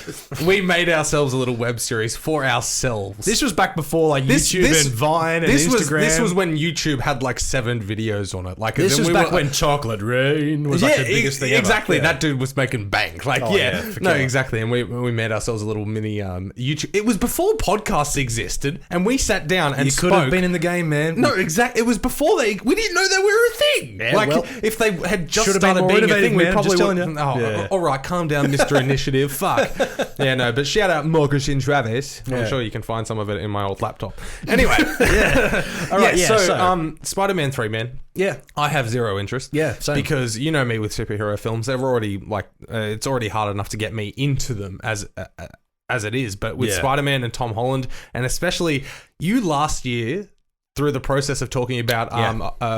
We made ourselves a little web series for ourselves. This was back before like YouTube and Vine and Instagram. This was when YouTube had like 7 videos on it. Like this was back when Chocolate Rain was like the biggest thing ever. Exactly. That dude was making bank. Like, exactly. And we made ourselves a little mini YouTube. It was before podcasts existed, and we sat down and spoke. You could have been in the game, man. No, exactly. It was before we didn't know they were a thing. Yeah, if they had just started being a thing, we probably would. All right, calm down, Mr. Initiative. Fuck. Yeah, no, but shout out Marcus and Travis. I'm sure you can find some of it in my old laptop. Anyway. All right, so Spider-Man 3, man. Yeah. I have zero interest. Yeah, same. Because you know me with superhero films, they're already it's already hard enough to get me into them as it is. But with Spider-Man and Tom Holland, and especially you last year through the process of talking about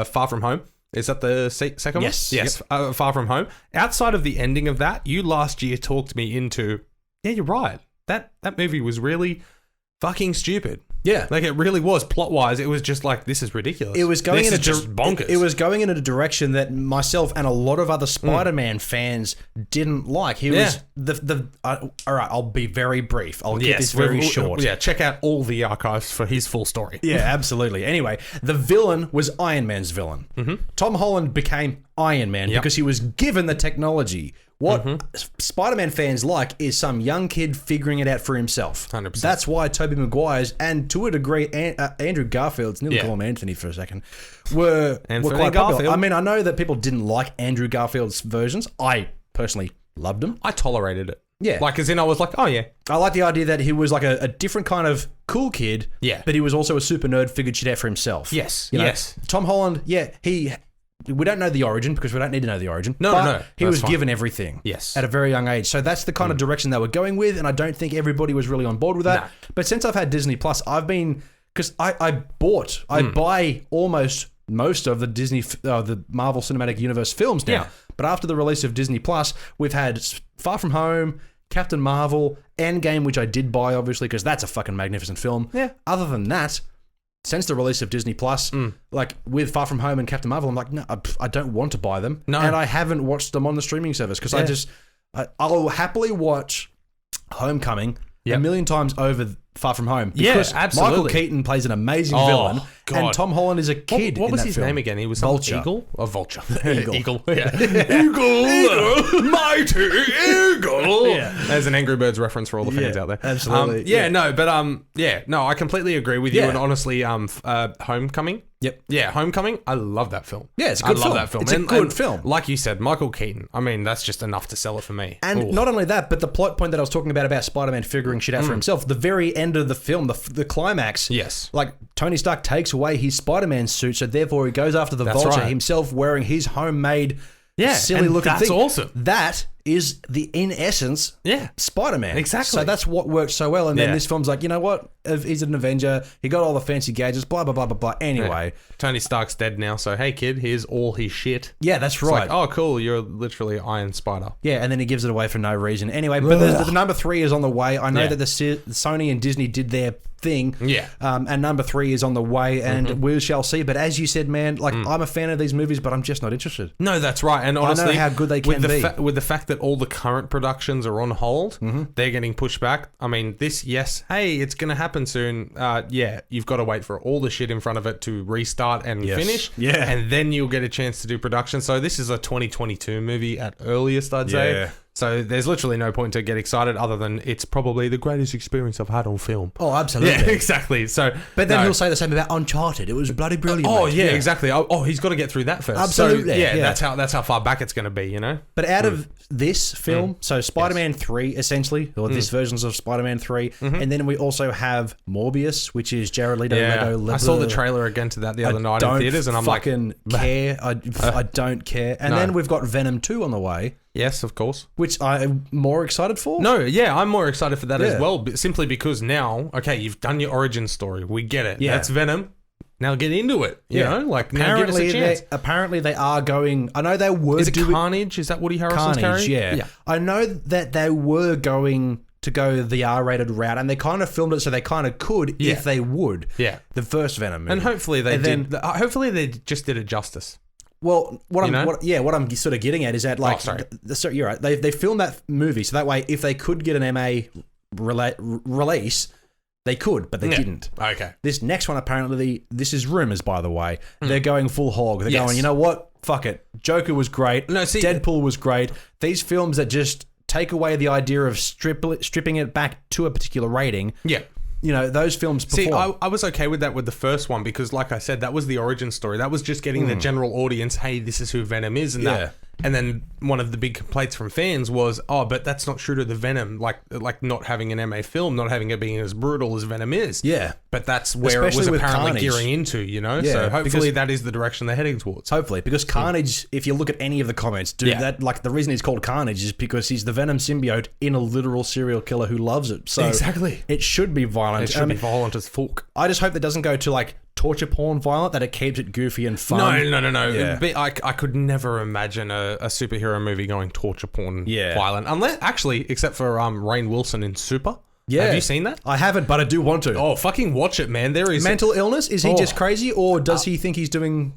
Far From Home. Is that the second one? Yes. Yep. Far From Home. Outside of the ending of that, you last year talked me into, you're right. That movie was really fucking stupid. Yeah. Like, it really was. Plot-wise, it was just like, this is ridiculous. It was going just bonkers. It was going in a direction that myself and a lot of other Spider-Man fans didn't like. He was all right, I'll be very brief. I'll keep this very short. Yeah, check out all the archives for his full story. Yeah, absolutely. Anyway, the villain was Iron Man's villain. Tom Holland became Iron Man because he was given the technology. What Spider-Man fans like is some young kid figuring it out for himself. 100%. That's why Tobey Maguire's and to a degree Andrew Garfield's, nearly call him Anthony for a second, were quite popular. I mean, I know that people didn't like Andrew Garfield's versions. I personally loved them. I tolerated it. Yeah. Like, as in, I was like, oh, yeah. I like the idea that he was like a different kind of cool kid, but he was also a super nerd, figured shit out for himself. Yes, You know? yes. Tom Holland, we don't know the origin because we don't need to know the origin. No. He was given everything. Yes. At a very young age. So that's the kind of direction they were going with, and I don't think everybody was really on board with that. No. But since I've had Disney Plus, I've been, because I buy almost most of the the Marvel Cinematic Universe films now. Yeah. But after the release of Disney Plus, we've had Far From Home, Captain Marvel, Endgame, which I did buy obviously because that's a fucking magnificent film. Yeah. Other than that, since the release of Disney Plus, like with Far From Home and Captain Marvel, I'm like, no, I don't want to buy them. No. And I haven't watched them on the streaming service because I'll happily watch Homecoming a million times over Far From Home. Because absolutely. Michael Keaton plays an amazing villain, and Tom Holland is a kid. What was his film. name again? He was Vulture. Eagle? Oh, Vulture. Eagle. Eagle. Yeah. Eagle. Mighty Eagle. Yeah. There's an Angry Birds reference for all the fans out there. Absolutely. I completely agree with you. Yeah. And honestly, Homecoming. Yep. Yeah, Homecoming. I love that film. Yeah, it's a good film. I love that film. It's a good film. Like you said, Michael Keaton. I mean, that's just enough to sell it for me. And not only that, but the plot point that I was talking about Spider-Man figuring shit out for himself, the very end of the film, the climax. Yes. Like, Tony Stark takes away his Spider-Man suit, so therefore he goes after the Vulture himself wearing his homemade silly looking thing. That's awesome. That is in essence Spider-Man. Exactly. So that's what works so well. And then this film's like, you know what? He's an Avenger. He got all the fancy gadgets, blah, blah, blah, blah, blah. Anyway. Tony Stark's dead now, so hey kid, here's all his shit. Yeah, that's right. It's like, oh cool, you're literally Iron Spider. Yeah, and then he gives it away for no reason. Anyway, but the number 3 is on the way. I know that the Sony and Disney did their thing. Yeah. And number 3 is on the way, and we shall see. But as you said, man, like I'm a fan of these movies, but I'm just not interested. No, that's right. And honestly, I know how good they can be. With the fact that all the current productions are on hold, they're getting pushed back. I mean, hey, it's going to happen soon. You've got to wait for all the shit in front of it to restart and finish. Yeah. And then you'll get a chance to do production. So this is a 2022 movie at earliest, I'd say. So there's literally no point to get excited other than it's probably the greatest experience I've had on film. Oh, absolutely. Yeah, exactly. So, but then he'll say the same about Uncharted. It was bloody brilliant. Oh, yeah, exactly. Oh, he's got to get through that first. Absolutely. So, that's how far back it's going to be, you know? But out of this film, so Spider-Man 3, essentially, or this versions of Spider-Man 3, and then we also have Morbius, which is Jared Leto. I saw the trailer again to that the other night in theaters, and I'm like... I don't care. And then we've got Venom 2 on the way. Yes, of course. Which I'm more excited for. No, I'm more excited for that as well, simply because now, okay, you've done your origin story. We get it. Yeah. That's Venom. Now get into it. You know, like now give us a chance. Apparently they are going... I know they were... Is it Carnage? Is that Woody Harrelson's Carnage, carrying? Yeah. I know that they were going to go the R-rated route, and they kind of filmed it so they kind of could if they would. Yeah. The first Venom movie. And hopefully they did. Hopefully they just did it justice. Well, what I'm sort of getting at is that, like, so you're right. They filmed that movie so that way, if they could get an MA release, they could, but they didn't. Okay. This next one, apparently, this is rumors, by the way. They're going full hog. They're going, you know what? Fuck it. Joker was great. No, see, Deadpool was great. These films that just take away the idea of stripping it back to a particular rating. Yeah. You know, those films perform. See, I was okay with that with the first one because, like I said, that was the origin story. That was just getting the general audience, hey, this is who Venom is, and that. And then one of the big complaints from fans was, oh, but that's not true to the Venom, like not having an MA film, not having it being as brutal as Venom is. Yeah. But that's where it was apparently gearing into, you know? Yeah, so hopefully that is the direction they're heading towards. Hopefully, because Carnage, if you look at any of the comments, that like the reason he's called Carnage is because he's the Venom symbiote in a literal serial killer who loves it. So exactly. It should be violent. It should be violent as fuck. I just hope that doesn't go to like torture porn violent, that it keeps it goofy and fun. No. Yeah. I could never imagine a superhero movie going torture porn violent. Unless, actually, except for Rainn Wilson in Super. Yeah. Have you seen that? I haven't, but I do want to. Oh, fucking watch it, man. There is mental illness. Is he just crazy, or does he think he's doing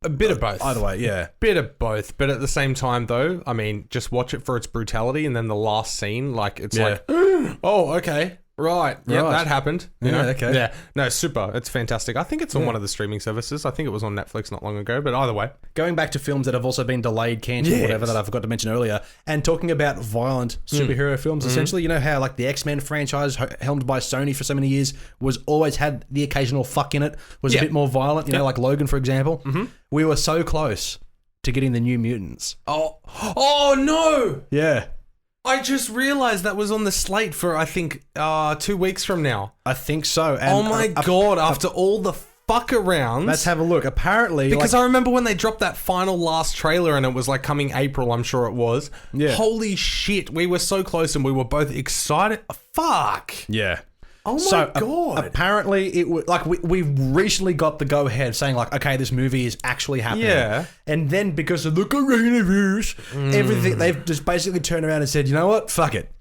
a bit of both? Either way, yeah. Bit of both. But at the same time, though, I mean, just watch it for its brutality, and then the last scene, like, it's like, oh, okay. Right. Yeah, that happened. You know? Okay. Yeah. No, super. It's fantastic. I think it's on one of the streaming services. I think it was on Netflix not long ago, but either way. Going back to films that have also been delayed, cancelled, whatever, that I forgot to mention earlier, and talking about violent superhero films, essentially, you know how like the X-Men franchise, helmed by Sony for so many years, was always had the occasional fuck in it, was a bit more violent, you know, like Logan, for example. We were so close to getting the New Mutants. Oh no! Yeah. I just realized that was on the slate for, I think, 2 weeks from now. I think so. And oh my God, after all the fuck arounds. Let's have a look. Apparently... Because I remember when they dropped that final last trailer and it was like coming April, I'm sure it was. Yeah. Holy shit, we were so close and we were both excited. Fuck. Yeah. Oh my God. Apparently it was like we recently got the go ahead saying like, okay, this movie is actually happening. Yeah. And then because of the coronavirus, everything, they've just basically turned around and said, you know what? Fuck it.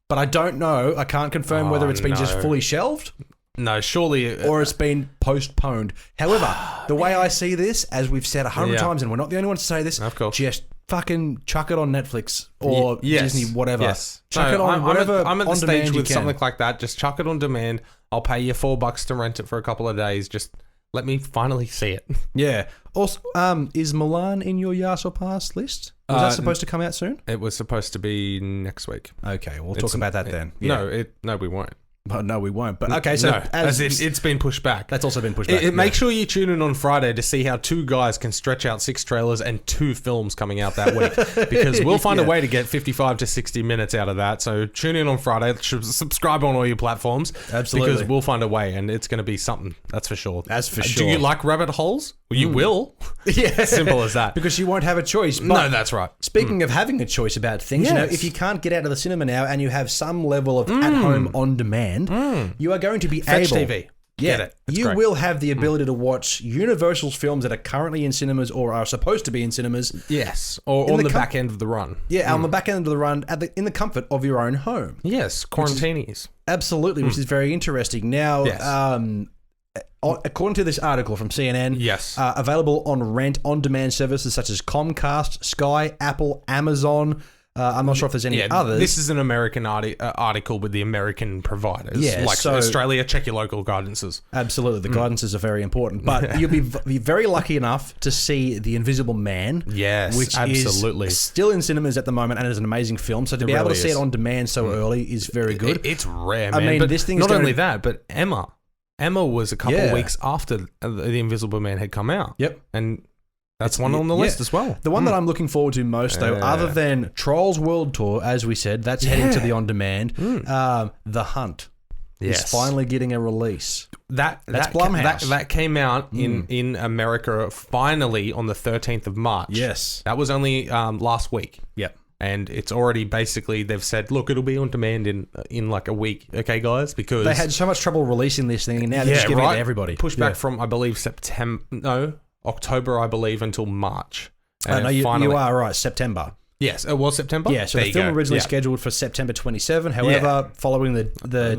But I don't know. I can't confirm whether it's been just fully shelved. No, surely. Or it's been postponed. However, the way I see this, as we've said 100 times, and we're not the only ones to say this, of course. Just fucking chuck it on Netflix or yes. Disney, whatever. Yes. Chuck it on whatever. I'm at the on stage with you something like that. Just chuck it on demand. I'll pay you $4 to rent it for a couple of days. Just let me finally see it. Yeah. Also, is Milan in your Yas or Pass list? Was that supposed to come out soon? It was supposed to be next week. Okay, we'll talk about that then. Yeah. No, we won't. Well, no, we won't. But okay, so as it's been pushed back. That's also been pushed back. Make sure you tune in on Friday to see how two guys can stretch out 6 trailers and 2 films coming out that week. Because we'll find a way to get 55 to 60 minutes out of that. So tune in on Friday. Subscribe on all your platforms. Absolutely. Because we'll find a way, and it's going to be something. That's for sure. That's for sure. Do you like rabbit holes? Well, you will. Yeah. Simple as that. Because you won't have a choice. But no, that's right. Speaking of having a choice about things, you know, if you can't get out of the cinema now and you have some level of at-home on-demand, you are going to be Fetch able... TV. Yeah, Get it. you will have the ability to watch Universal's films that are currently in cinemas or are supposed to be in cinemas. Yes, or on the back end of the run. Yeah, on the back end of the run, in the comfort of your own home. Yes, quarantinis. Absolutely, which is very interesting. Now, according to this article from CNN, available on rent-on-demand services such as Comcast, Sky, Apple, Amazon. I'm not sure if there's any others. This is an American article with the American providers. Yeah, like so Australia, check your local guidances. Absolutely, the guidances are very important. But you'll be very lucky enough to see The Invisible Man. Yes, which absolutely. is still in cinemas at the moment and is an amazing film. So to be able to see it on demand so early is very good. It's rare, man. I mean, but this thing not only that, but Emma was a couple of weeks after The Invisible Man had come out. Yep. And that's one on the list as well. The one that I'm looking forward to most, though, other than Trolls World Tour, as we said, that's heading to the on-demand. The Hunt is finally getting a release. That's Blumhouse. That came out in America finally on the 13th of March. Yes. That was only last week. Yep. And it's already basically, they've said, look, it'll be on demand in like a week. Okay, guys? Because they had so much trouble releasing this thing, and now they're just giving it to everybody. Pushed back from, I believe, October, I believe, until March. No, you are right. September. Yes, it was September. Yeah, so the film originally scheduled for September 27. However, following the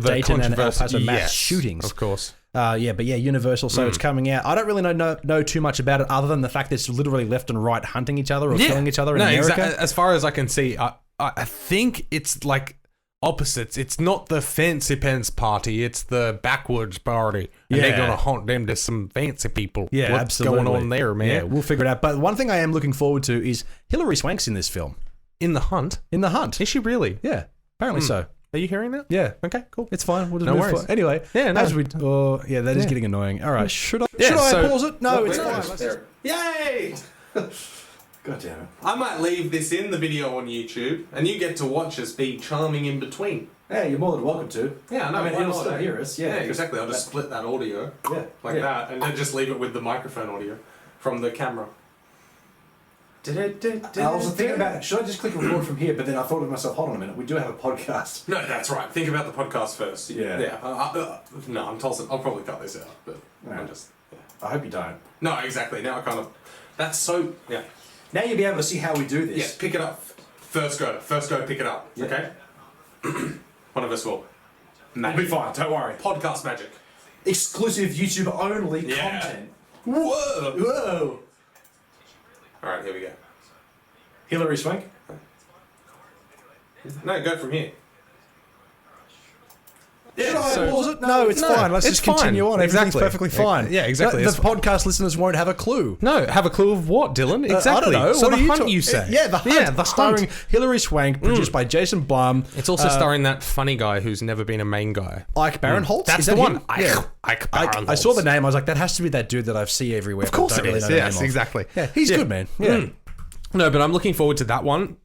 Dayton and El Paso mass shootings, of course. Universal. So it's coming out. I don't really know too much about it, other than the fact that it's literally left and right hunting each other or killing each other in America. As far as I can see, I think it's like opposites. It's not the fancy pants party, it's the backwoods party. And they're going to hunt them to some fancy people. Yeah, What's absolutely. going on there, man? Yeah, we'll figure it out. But one thing I am looking forward to is Hilary Swank's in this film. In The Hunt? In The Hunt. Is she really? Yeah, apparently so. Are you hearing that? Yeah. Okay, cool. It's fine. We'll just move forward. worries. Anyway, that is getting annoying. All right, should I pause it? No, it's fine. Yay! God damn it. I might leave this in the video on YouTube, and you get to watch us be charming in between. Hey, you're more than welcome to. Yeah, I know. I mean, he'll still hear us. Yeah, exactly. I'll just split that audio that, and then just leave it with the microphone audio from the camera. I was thinking about, should I just click record from here? But then I thought to myself, hold on a minute, we do have a podcast. No, that's right. Think about the podcast first. Yeah. No, I'm told I'll probably cut this out, but I'm just... Yeah. I hope you don't. No, exactly. Now I kind of... That's so... Yeah. Now you'll be able to see how we do this. Yeah, pick it up. First go, pick it up. Yeah. Okay? One of us will. We'll be fine, don't worry. Podcast magic. Exclusive YouTube only content. Whoa. All right, here we go. Hillary Swank? No, go from here. Should I pause it? No, it's fine. Let's just continue on. Everything's perfectly fine. Yeah, exactly. The podcast listeners won't have a clue. No, have a clue of what, Dylan? Exactly. I don't know. So what the Hunt, you say? Yeah, the Hunt. Starring Hillary Swank, produced by Jason Blum. It's also starring that funny guy who's never been a main guy. Ike Barinholtz? That's Is the that one. him? Ike Barinholtz. I saw the name. I was like, that has to be that dude that I see everywhere. Of course it is. Yes, exactly. Yeah, he's good, man. Yeah. No, but I'm looking forward to that one.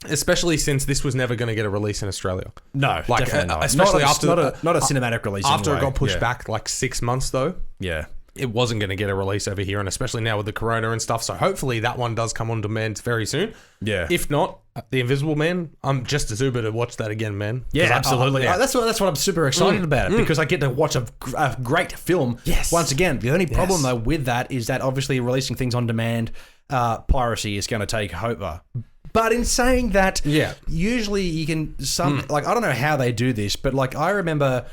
Especially since this was never going to get a release in Australia. No, like, definitely not. Especially not a cinematic release. After it got pushed back like 6 months, though. Yeah. It wasn't going to get a release over here, and especially now with the corona and stuff. So hopefully that one does come on demand very soon. Yeah. If not, The Invisible Man, I'm just as uber to watch that again, man. Yeah, absolutely. That's what I'm super excited about it, because I get to watch a great film. Yes. Once again, the only problem though with that is that obviously releasing things on demand, piracy is going to take over. But in saying that, usually you can like, I don't know how they do this, but like I remember,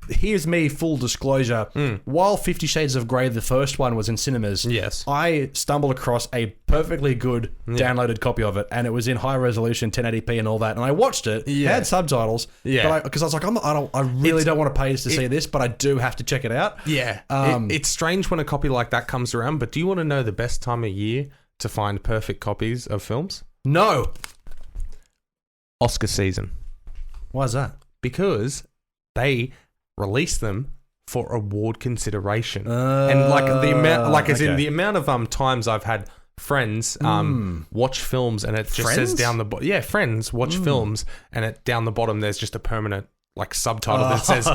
here's me full disclosure, while 50 Shades of Grey, the first one, was in cinemas, I stumbled across a perfectly good downloaded copy of it, and it was in high resolution 1080p and all that, and I watched it. It had subtitles, because I was like, I really don't want to pay to see this, but I do have to check it out. Yeah. It's strange when a copy like that comes around, but do you want to know the best time of year to find perfect copies of films? No. Oscar season. Why is that? Because they release them for award consideration, and like the amount, like as in the amount of times I've had friends watch films, and it just says down the bottom. Yeah, friends watch films, and it down the bottom there's just a permanent like subtitle that says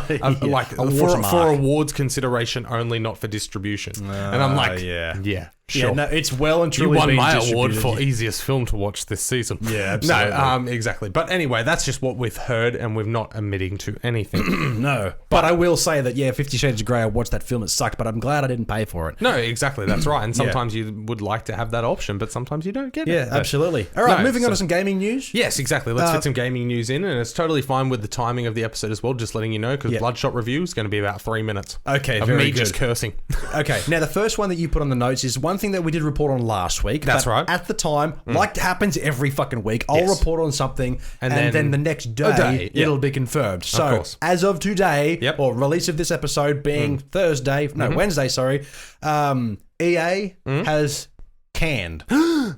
like for awards consideration only, not for distribution. And I'm like, sure. Yeah, no, it's well and truly you won been my award for easiest film to watch this season. Yeah, absolutely. No, exactly. But anyway, that's just what we've heard, and we're not admitting to anything. No, but I will say that 50 Shades of Grey, I watched that film, it sucked, but I'm glad I didn't pay for it. No, exactly, that's right. And sometimes you would like to have that option, but sometimes you don't get it. Yeah, absolutely. All right, moving on to some gaming news. Yes, exactly. Let's fit some gaming news in, and it's totally fine with the timing of the episode as well. Just letting you know, because Bloodshot Review is going to be about 3 minutes. Okay, of very me good. Just cursing. Okay, now the first one that you put on the notes is one thing that we did report on last week. That's right. At the time, like happens every fucking week, I'll report on something, and then the next day, it'll be confirmed. So, as of today, or release of this episode being Wednesday, sorry, EA has canned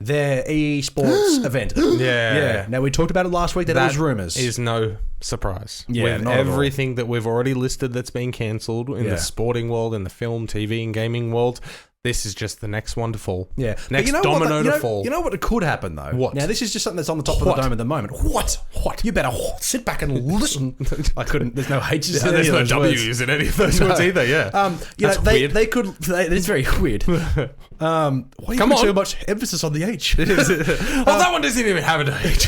their esports event. Yeah. Now, we talked about it last week, that it was rumours. Is no surprise. Yeah, with everything that we've already listed that's been cancelled in the sporting world, in the film, TV, and gaming world, this is just the next one to fall. Yeah. Next domino to fall. You know what could happen, though? What? Now, this is just something that's on the top of the dome at the moment. What? You better sit back and listen. I couldn't. There's no H's in there's any no of those words. W's in any of those words either, yeah. That's weird. They could... It's very weird. Why are you putting so much emphasis on the H? That one doesn't even have an H.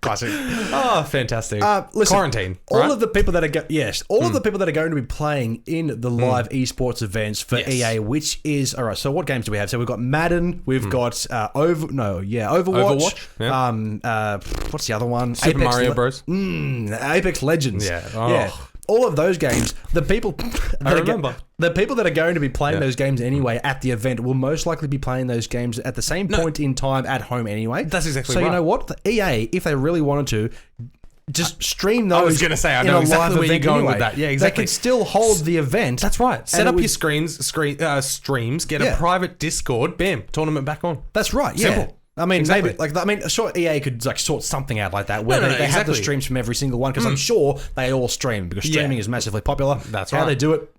Classic. Oh, fantastic. Listen, quarantine. All of the people that are all of the people that are going to be playing in the live esports events for EA, which is all right. So what games do we have? So we've got Madden. We've got Overwatch. What's the other one? Super Mario Bros. Apex Legends. Yeah. All of those games, the people remember. The people that are going to be playing those games anyway at the event will most likely be playing those games at the same point in time at home anyway. That's exactly right. So you know what? The EA, if they really wanted to, just stream those. I was going to say, I know exactly where you're going with that. Yeah, exactly. They could still hold the event. That's right. Set up your streams, get a private Discord, bam, tournament back on. That's right. Yeah. Simple. I mean, maybe sure, EA could sort something out like that where they have the streams from every single one, because I'm sure they all stream, because streaming is massively popular. That's right. How they do it,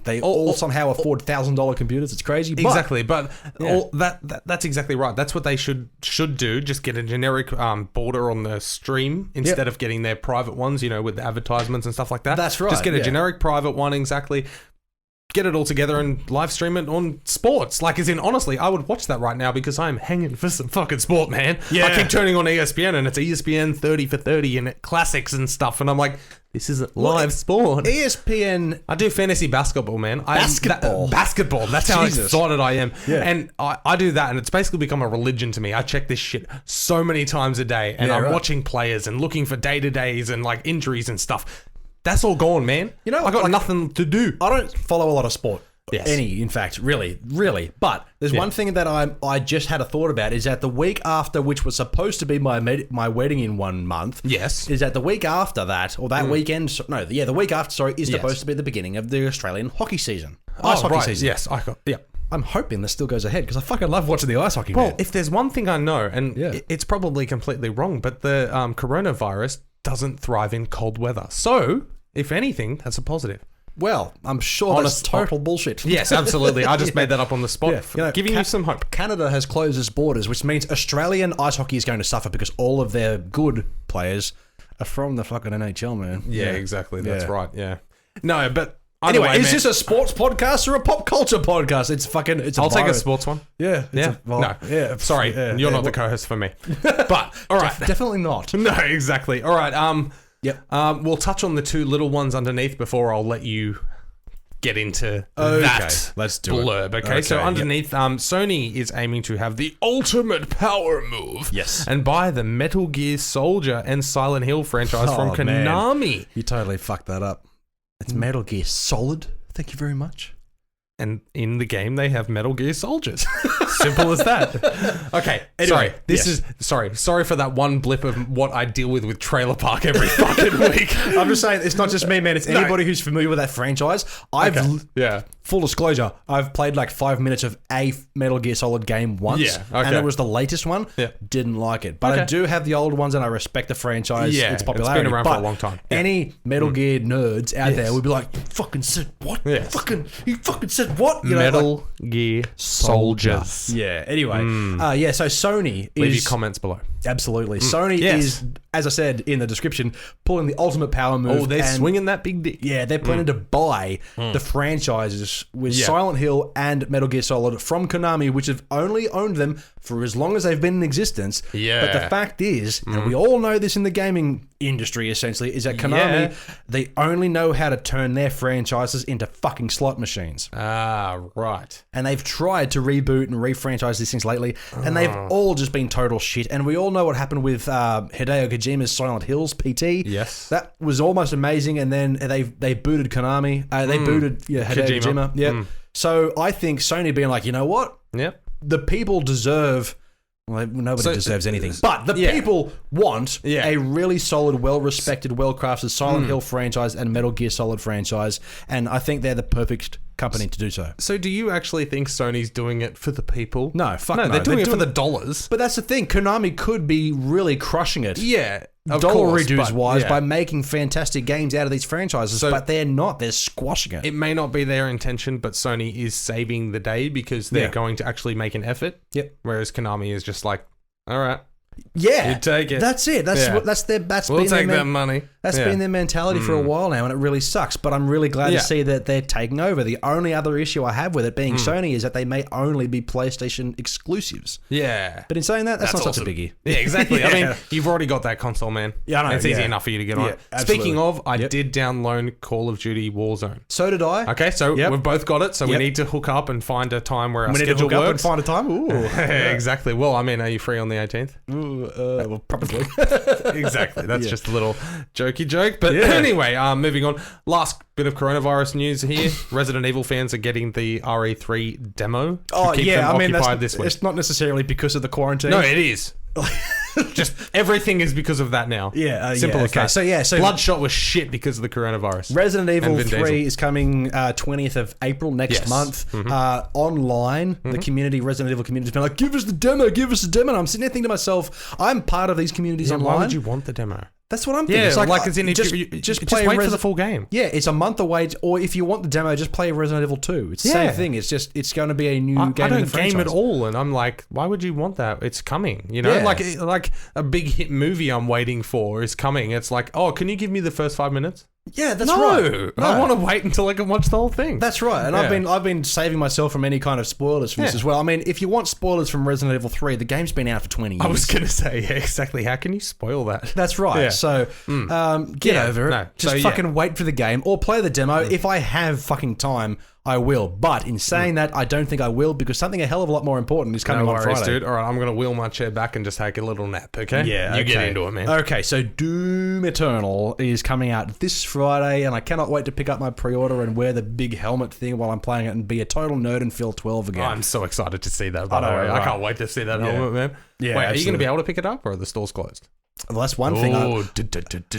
they all somehow afford $1,000 computers. It's crazy. Exactly, but that's exactly right. That's what they should do. Just get a generic border on the stream instead of getting their private ones, with the advertisements and stuff like that. That's right. Just get a generic private one, exactly. Get it all together and live stream it on sports. Like, as in, honestly, I would watch that right now because I'm hanging for some fucking sport, man. Yeah. I keep turning on ESPN and it's ESPN 30 for 30 and it classics and stuff. And I'm like, this isn't live sport. ESPN... I do fantasy basketball, man. Basketball? Basketball. That's how excited I am. Yeah. And I do that, and it's basically become a religion to me. I check this shit so many times a day, and I'm watching players and looking for day-to-days and, like, injuries and stuff. That's all gone, man. You know, I got nothing to do. I don't follow a lot of sport. Yes. Any, in fact, really. But there's one thing that I just had a thought about is that the week after, which was supposed to be my wedding in 1 month. Yes. Is that the week after that, or that weekend? The week after. Sorry, is supposed to be the beginning of the Australian hockey season. Ice hockey season. Yes, I'm hoping this still goes ahead because I fucking love watching the ice hockey. Well, man. if there's one thing I know, and it's probably completely wrong, but the coronavirus doesn't thrive in cold weather. So, if anything, that's a positive. Well, I'm sure that's total bullshit. Yes, absolutely. I just made that up on the spot, giving you some hope. Canada has closed its borders, which means Australian ice hockey is going to suffer because all of their good players are from the fucking NHL, man. Yeah, exactly. That's right. Yeah. No, but anyway, is this a sports podcast or a pop culture podcast? I'll take a sports one. Yeah. Sorry, you're not the co-host for me. But all right, definitely not. No, exactly. All right. Yep. We'll touch on the two little ones underneath before I'll let you get into that Let's do blurb. Okay, so underneath, Sony is aiming to have the ultimate power move. Yes. And buy the Metal Gear Soldier and Silent Hill franchise from Konami. Man. You totally fucked that up. It's Metal Gear Solid. Thank you very much. And in the game, they have Metal Gear soldiers. Simple as that. Okay. Anyway, sorry for that one blip of what I deal with Trailer Park every fucking week. I'm just saying, it's not just me, man. It's anybody who's familiar with that franchise. Full disclosure, I've played like 5 minutes of a Metal Gear Solid game once. And it was the latest one. Yeah. Didn't like it. But I do have the old ones and I respect the franchise. Yeah, its popularity. It's been around for a long time. Any Metal Gear nerds out there would be like, you fucking said what? Yes. You fucking said what? You Metal Gear Soldiers. Yeah. Anyway, so Sony is... Leave your comments below. Absolutely. Sony is, as I said in the description, pulling the ultimate power move. Oh, they're swinging that big dick. Yeah, they're planning to buy the franchises with Silent Hill and Metal Gear Solid from Konami, which have only owned them for as long as they've been in existence. Yeah. But the fact is, and we all know this in the gaming industry essentially, is that Konami, they only know how to turn their franchises into fucking slot machines. Ah, right. And they've tried to reboot and re-franchise these things lately, and they've all just been total shit. And we all know what happened with Hideo Kojima's Silent Hills PT. Yes. That was almost amazing, and then they booted Konami. They booted Hideo Kojima. Yeah. So I think Sony being like, you know what? Yep. The people deserve... Well, nobody deserves anything. But the people want a really solid, well-respected, well-crafted Silent Hill franchise and Metal Gear Solid franchise, and I think they're the perfect company to do so. So do you actually think Sony's doing it for the people? No, no. They're doing it for the dollars. But that's the thing. Konami could be really crushing it. Yeah. Dollar reduce wise by making fantastic games out of these franchises, but they're not. They're squashing it. It may not be their intention, but Sony is saving the day because they're going to actually make an effort. Yep. Whereas Konami is just like, all right. Yeah, you take it. That's it. We'll take that money. That's been their mentality for a while now, and it really sucks. But I'm really glad to see that they're taking over. The only other issue I have with it being Sony is that they may only be PlayStation exclusives. Yeah, but in saying that, that's not such a biggie. Yeah, exactly. I mean, you've already got that console, man. Yeah, I know. It's easy enough for you to get on. Speaking of, I did download Call of Duty Warzone. So did I. Okay, so we've both got it. So we need to hook up and find a time where our schedule works. We need to hook up and find a time. Ooh, exactly. Well, I mean, are you free on the 18th? Well, probably. Exactly. That's just a little jokey joke. But anyway, moving on. Last bit of coronavirus news here. Resident Evil fans are getting the RE3 demo to keep them occupied this week. It's not necessarily because of the quarantine. No, it is. Just everything is because of that now. Yeah. Simple as that. So Bloodshot was shit because of the coronavirus. Resident Evil 3 is coming 20th of April next month. Online, the Resident Evil community has been like, give us the demo. And I'm sitting there thinking to myself, I'm part of these communities online. Why would you want the demo? That's what I'm thinking. Yeah, it's like as in just wait for the full game. Yeah, it's a month away. Or if you want the demo, just play Resident Evil 2. It's the same thing. It's going to be a new game. I don't in the franchise. game at all, and I'm like, why would you want that? It's coming. You know, like a big hit movie I'm waiting for is coming. It's like, oh, can you give me the first 5 minutes? Yeah, that's right. No, I want to wait until I can watch the whole thing. That's right. And I've been saving myself from any kind of spoilers from this as well. I mean, if you want spoilers from Resident Evil 3, the game's been out for 20 years. I was going to say, exactly. How can you spoil that? That's right. Yeah. So, get over it. No. Just fucking wait for the game or play the demo. If I have fucking time, I will. But in saying that, I don't think I will because something a hell of a lot more important is coming on Friday. Dude. All right, I'm going to wheel my chair back and just take a little nap, okay? Yeah, You get into it, man. Okay, so Doom Eternal is coming out this Friday, and I cannot wait to pick up my pre-order and wear the big helmet thing while I'm playing it and be a total nerd and feel 12 again. I'm so excited to see that, by the way. Right. I can't wait to see that helmet, man. Yeah, wait, are you going to be able to pick it up or are the stores closed? Well, that's one thing.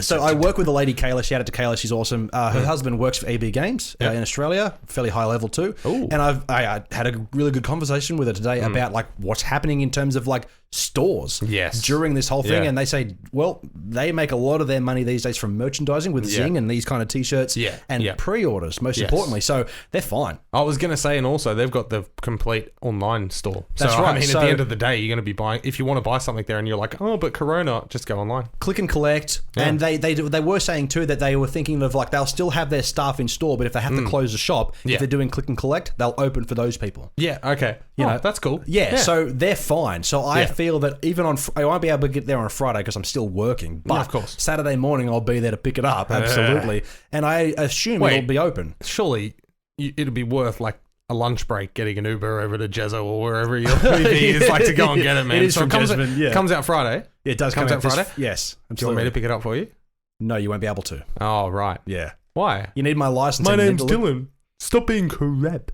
So I work with a lady, Kayla. Shout out to Kayla. She's awesome. Her husband works for EB Games in Australia, fairly high level too. Ooh. And I had a really good conversation with her today about like what's happening in terms of like stores during this whole thing. And they say, well, they make a lot of their money these days from merchandising with Zing and these kind of t-shirts and pre-orders, most importantly. So they're fine. I was going to say, and also they've got the complete online store. That's right. I mean, at the end of the day, you're going to be buying, if you want to buy something there and you're like, oh, but Corona, just go online. Click and collect. And they were saying too that they were thinking of like, they'll still have their staff in store, but if they have to close the shop, if they're doing click and collect, they'll open for those people. Yeah, okay. You know, that's cool. Yeah, so they're fine. So I feel that even on, I won't be able to get there on Friday because I'm still working, but of course. Saturday morning I'll be there to pick it up, absolutely. And I assume it'll be open. Surely it'll be worth like a lunch break getting an Uber over to Jezzo or wherever you'll be is like to go and get it, man. It is from Jesmond, It comes out Friday. It does come out Friday? Yes, absolutely. Do you want me to pick it up for you? No, you won't be able to. Oh, right. Yeah. Why? You need my license. My name's Dylan. Stop being crap.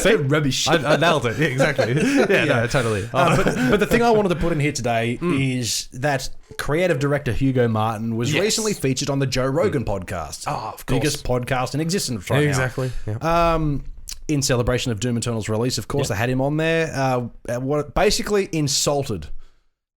Say rubbish. I nailed it. Exactly. No, totally. But the thing I wanted to put in here today is that creative director Hugo Martin was recently featured on the Joe Rogan podcast. Oh, of course. Biggest podcast in existence right now. Exactly. Yeah. In celebration of Doom Eternal's release, of course, they had him on there. Basically insulted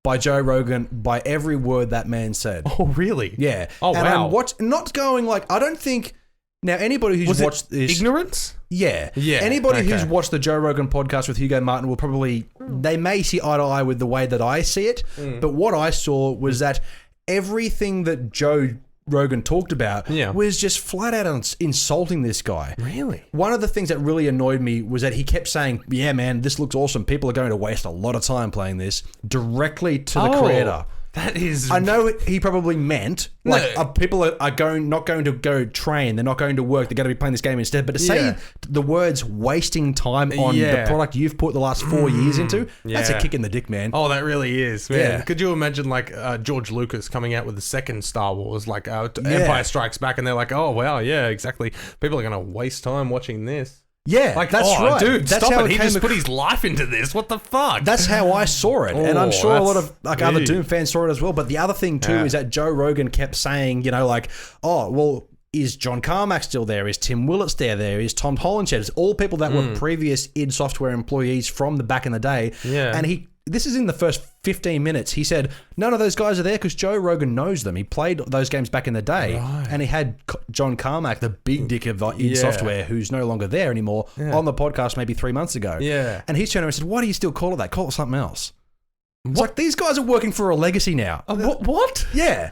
by Joe Rogan by every word that man said. Oh, really? Yeah. Oh, wow. Not going like, I don't think... Now, anybody who's watched this... ignorance? Yeah. Anybody who's watched the Joe Rogan podcast with Hugo Martin will probably... They may see eye to eye with the way that I see it, but what I saw was that everything that Joe Rogan talked about was just flat out insulting this guy. Really? One of the things that really annoyed me was that he kept saying, yeah, man, this looks awesome. People are going to waste a lot of time playing this, directly to the creator. That is... I know he probably meant, like, people are not going to go train, they're not going to work, they're going to be playing this game instead. But to say the words wasting time on the product you've put the last 4 years into, that's a kick in the dick, man. Oh, that really is, man. Yeah. Could you imagine, like, George Lucas coming out with the second Star Wars, like Empire Strikes Back, and they're like, oh, wow, yeah, exactly. People are going to waste time watching this. Yeah, like that's right. Dude, that's stop how it. He just put his life into this. What the fuck? That's how I saw it. And I'm sure a lot of other Doom fans saw it as well. But the other thing too is that Joe Rogan kept saying, you know, like, oh, well, is John Carmack still there? Is Tim Willett there? Is Tom Hollinshed? It's all people that were previous id Software employees from the back in the day. Yeah. And this is in the first 15 minutes. He said, none of those guys are there because Joe Rogan knows them. He played those games back in the day. Right. And he had John Carmack, the big dick of id Software, who's no longer there anymore, on the podcast maybe 3 months ago. Yeah. And he's turned around and said, why do you still call it that? Call it something else. It's like, these guys are working for a legacy now. What? Yeah.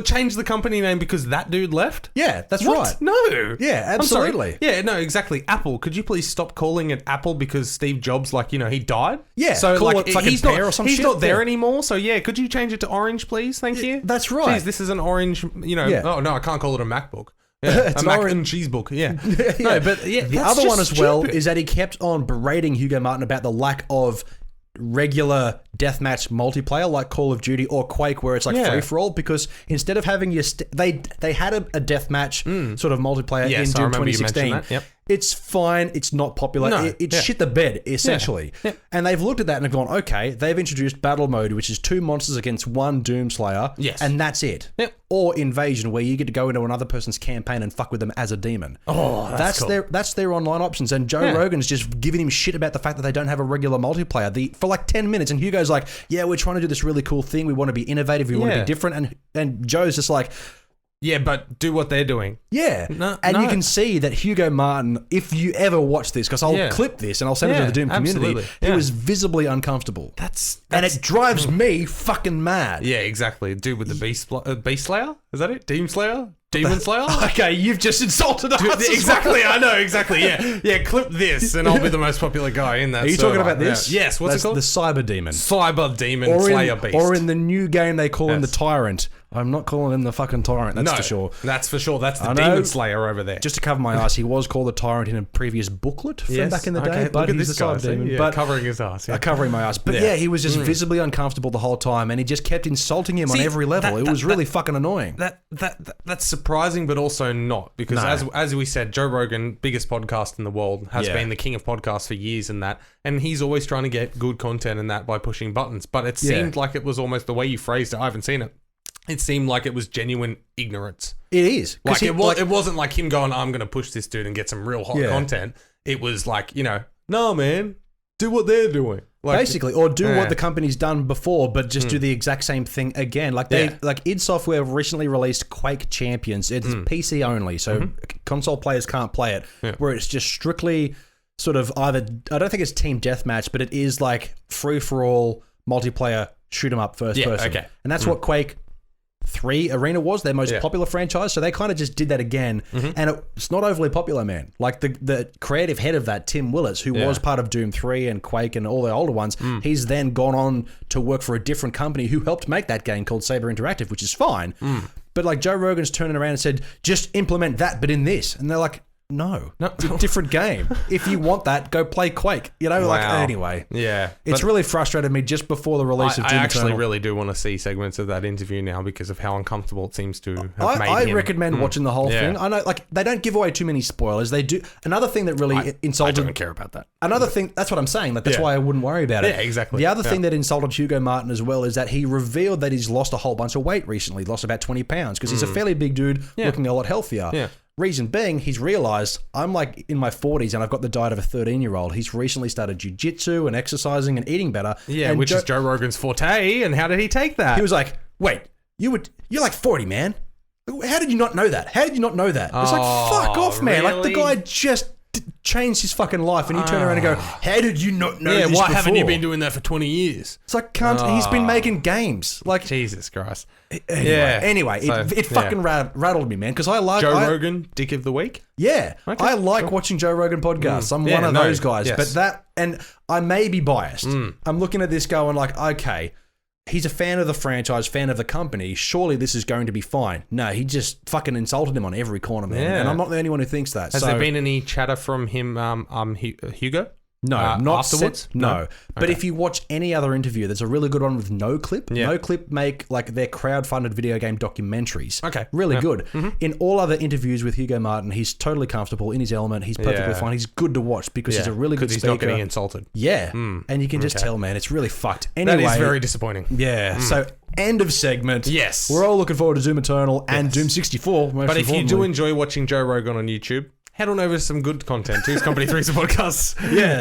Change the company name because that dude left? Yeah, that's right. No. Yeah, absolutely. Yeah, no, exactly. Apple. Could you please stop calling it Apple because Steve Jobs, like, you know, he died? Yeah. So, like, he's not there anymore. So, yeah, could you change it to Orange, please? Thank you. That's right. Jeez, this is an orange, you know. Yeah. Oh, no, I can't call it a MacBook. Yeah, it's a mac and cheese book. Yeah. No, but the other one as well is that he kept on berating Hugo Martin about the lack of regular deathmatch multiplayer like Call of Duty or Quake, where it's like free for all, because instead of having your they had a deathmatch sort of multiplayer in Doom 2016. It's fine. It's not popular. No, it's shit the bed, essentially. Yeah. And they've looked at that and have gone, okay, they've introduced battle mode, which is 2 monsters against one Doomslayer. Yes. And that's it. Or invasion, where you get to go into another person's campaign and fuck with them as a demon. Oh, that's cool. That's their online options. And Joe Rogan's just giving him shit about the fact that they don't have a regular multiplayer for like 10 minutes. And Hugo's like, yeah, we're trying to do this really cool thing. We want to be innovative. We want to be different. And Joe's just like... Yeah, but do what they're doing. Yeah. You can see that Hugo Martin, if you ever watch this, because I'll clip this and I'll send it to the Doom community, he was visibly uncomfortable. And it drives me fucking mad. Yeah, exactly. Dude with the Beast Slayer? Is that it? Demon Slayer? Demon Slayer? Okay, you've just insulted us. Exactly, I know, exactly. Yeah, clip this and I'll be the most popular guy in that. Are you talking about this? Yes, what's it called? The Cyber Demon. Cyber Demon Slayer Beast. Or in the new game they call him the Tyrant. I'm not calling him the fucking tyrant, that's for sure. That's for sure. That's the Demon Slayer over there. Just to cover my ass, he was called the tyrant in a previous booklet from back in the day. But he's the cyber demon. But covering his ass. Covering my ass. But he was just visibly uncomfortable the whole time, and he just kept insulting him on every level. It was really fucking annoying. That's surprising, but also not. Because as we said, Joe Rogan, biggest podcast in the world, has been the king of podcasts for years and he's always trying to get good content in that by pushing buttons. But it seemed like it was almost the way you phrased it. I haven't seen it. It seemed like it was genuine ignorance. It is. Like it wasn't like him going, I'm going to push this dude and get some real hot content. It was like, no, man, do what they're doing. Like, basically, or do what the company's done before, but just do the exact same thing again. Like id Software recently released Quake Champions. It's PC only, so console players can't play it, where it's just strictly sort of either, I don't think it's team deathmatch, but it is like free-for-all multiplayer shoot 'em up first person. Okay. And that's what Quake 3 Arena was, their most popular franchise, so they kind of just did that again, and it's not overly popular, man. Like the creative head of that, Tim Willis, who was part of Doom 3 and Quake and all the older ones, he's then gone on to work for a different company who helped make that game called Saber Interactive, which is fine. But like Joe Rogan's turning around and said, just implement that, but in this. And they're like, no, it's a different game. If you want that, go play Quake. Anyway. Yeah. It's really frustrated me just before the release of Doom I actually Eternal. really do want to see segments of that interview now because of how uncomfortable it seems to have made him. I recommend watching the whole thing. I know, they don't give away too many spoilers. They do. Another thing that really insulted... I don't care about that. Another thing... That's what I'm saying. That's why I wouldn't worry about it. Yeah, exactly. The other thing that insulted Hugo Martin as well is that he revealed that he's lost a whole bunch of weight recently. Lost about 20 pounds because he's a fairly big dude looking a lot healthier. Yeah. Reason being, he's realised I'm like in my 40s and I've got the diet of a 13-year-old. He's recently started jiu-jitsu and exercising and eating better. Yeah, and which is Joe Rogan's forte. And how did he take that? He was like, wait, you're like 40, man. How did you not know that? How did you not know that? It's like, fuck off, man. Really? Like the guy just changed his fucking life and you turn around and go, how did you not know this why before? haven't you been doing that for 20 years? It's like, he's been making games. Like Jesus Christ. Anyway, it fucking rattled me, man, because I like... Joe Rogan, Dick of the Week? Yeah. Okay, I like watching Joe Rogan podcasts. I'm one of those guys. Yes. But that... And I may be biased. I'm looking at this going like, okay, he's a fan of the franchise, fan of the company. Surely this is going to be fine. No, he just fucking insulted him on every corner, man. Yeah. And I'm not the only one who thinks that. Has there been any chatter from him, Hugo? No, not afterwards. No. But if you watch any other interview, there's a really good one with NoClip. Yeah. NoClip make like their crowd-funded video game documentaries. Okay. Really good. In all other interviews with Hugo Martin, he's totally comfortable in his element. He's perfectly fine. He's good to watch because he's a really good speaker. Because he's not getting insulted. Yeah. And you can just tell, man, it's really fucked. Anyway, that is very disappointing. Yeah. So end of segment. Yes. We're all looking forward to Doom Eternal and Doom 64. But if you do enjoy watching Joe Rogan on YouTube, head on over to some good content. Two's Company, Three's Podcasts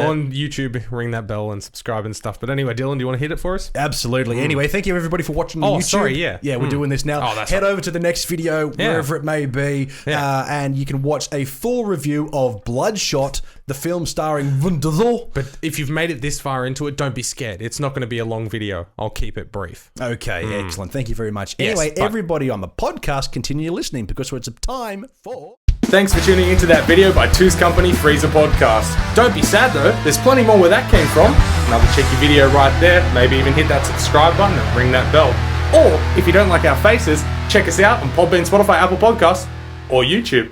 on YouTube. Ring that bell and subscribe and stuff. But anyway, Dylan, do you want to hit it for us? Absolutely. Anyway, thank you everybody for watching on YouTube. Sorry, Yeah, we're doing this now. Head over to the next video, wherever it may be, and you can watch a full review of Bloodshot, the film starring Vin Diesel. But if you've made it this far into it, don't be scared. It's not going to be a long video. I'll keep it brief. Okay, excellent. Thank you very much. Anyway, everybody on the podcast, continue listening because it's time for... Thanks for tuning into that video by Two's Company, Three's Podcast. Don't be sad though, there's plenty more where that came from. Another cheeky video right there. Maybe even hit that subscribe button and ring that bell. Or, if you don't like our faces, check us out on Podbean, Spotify, Apple Podcasts, or YouTube.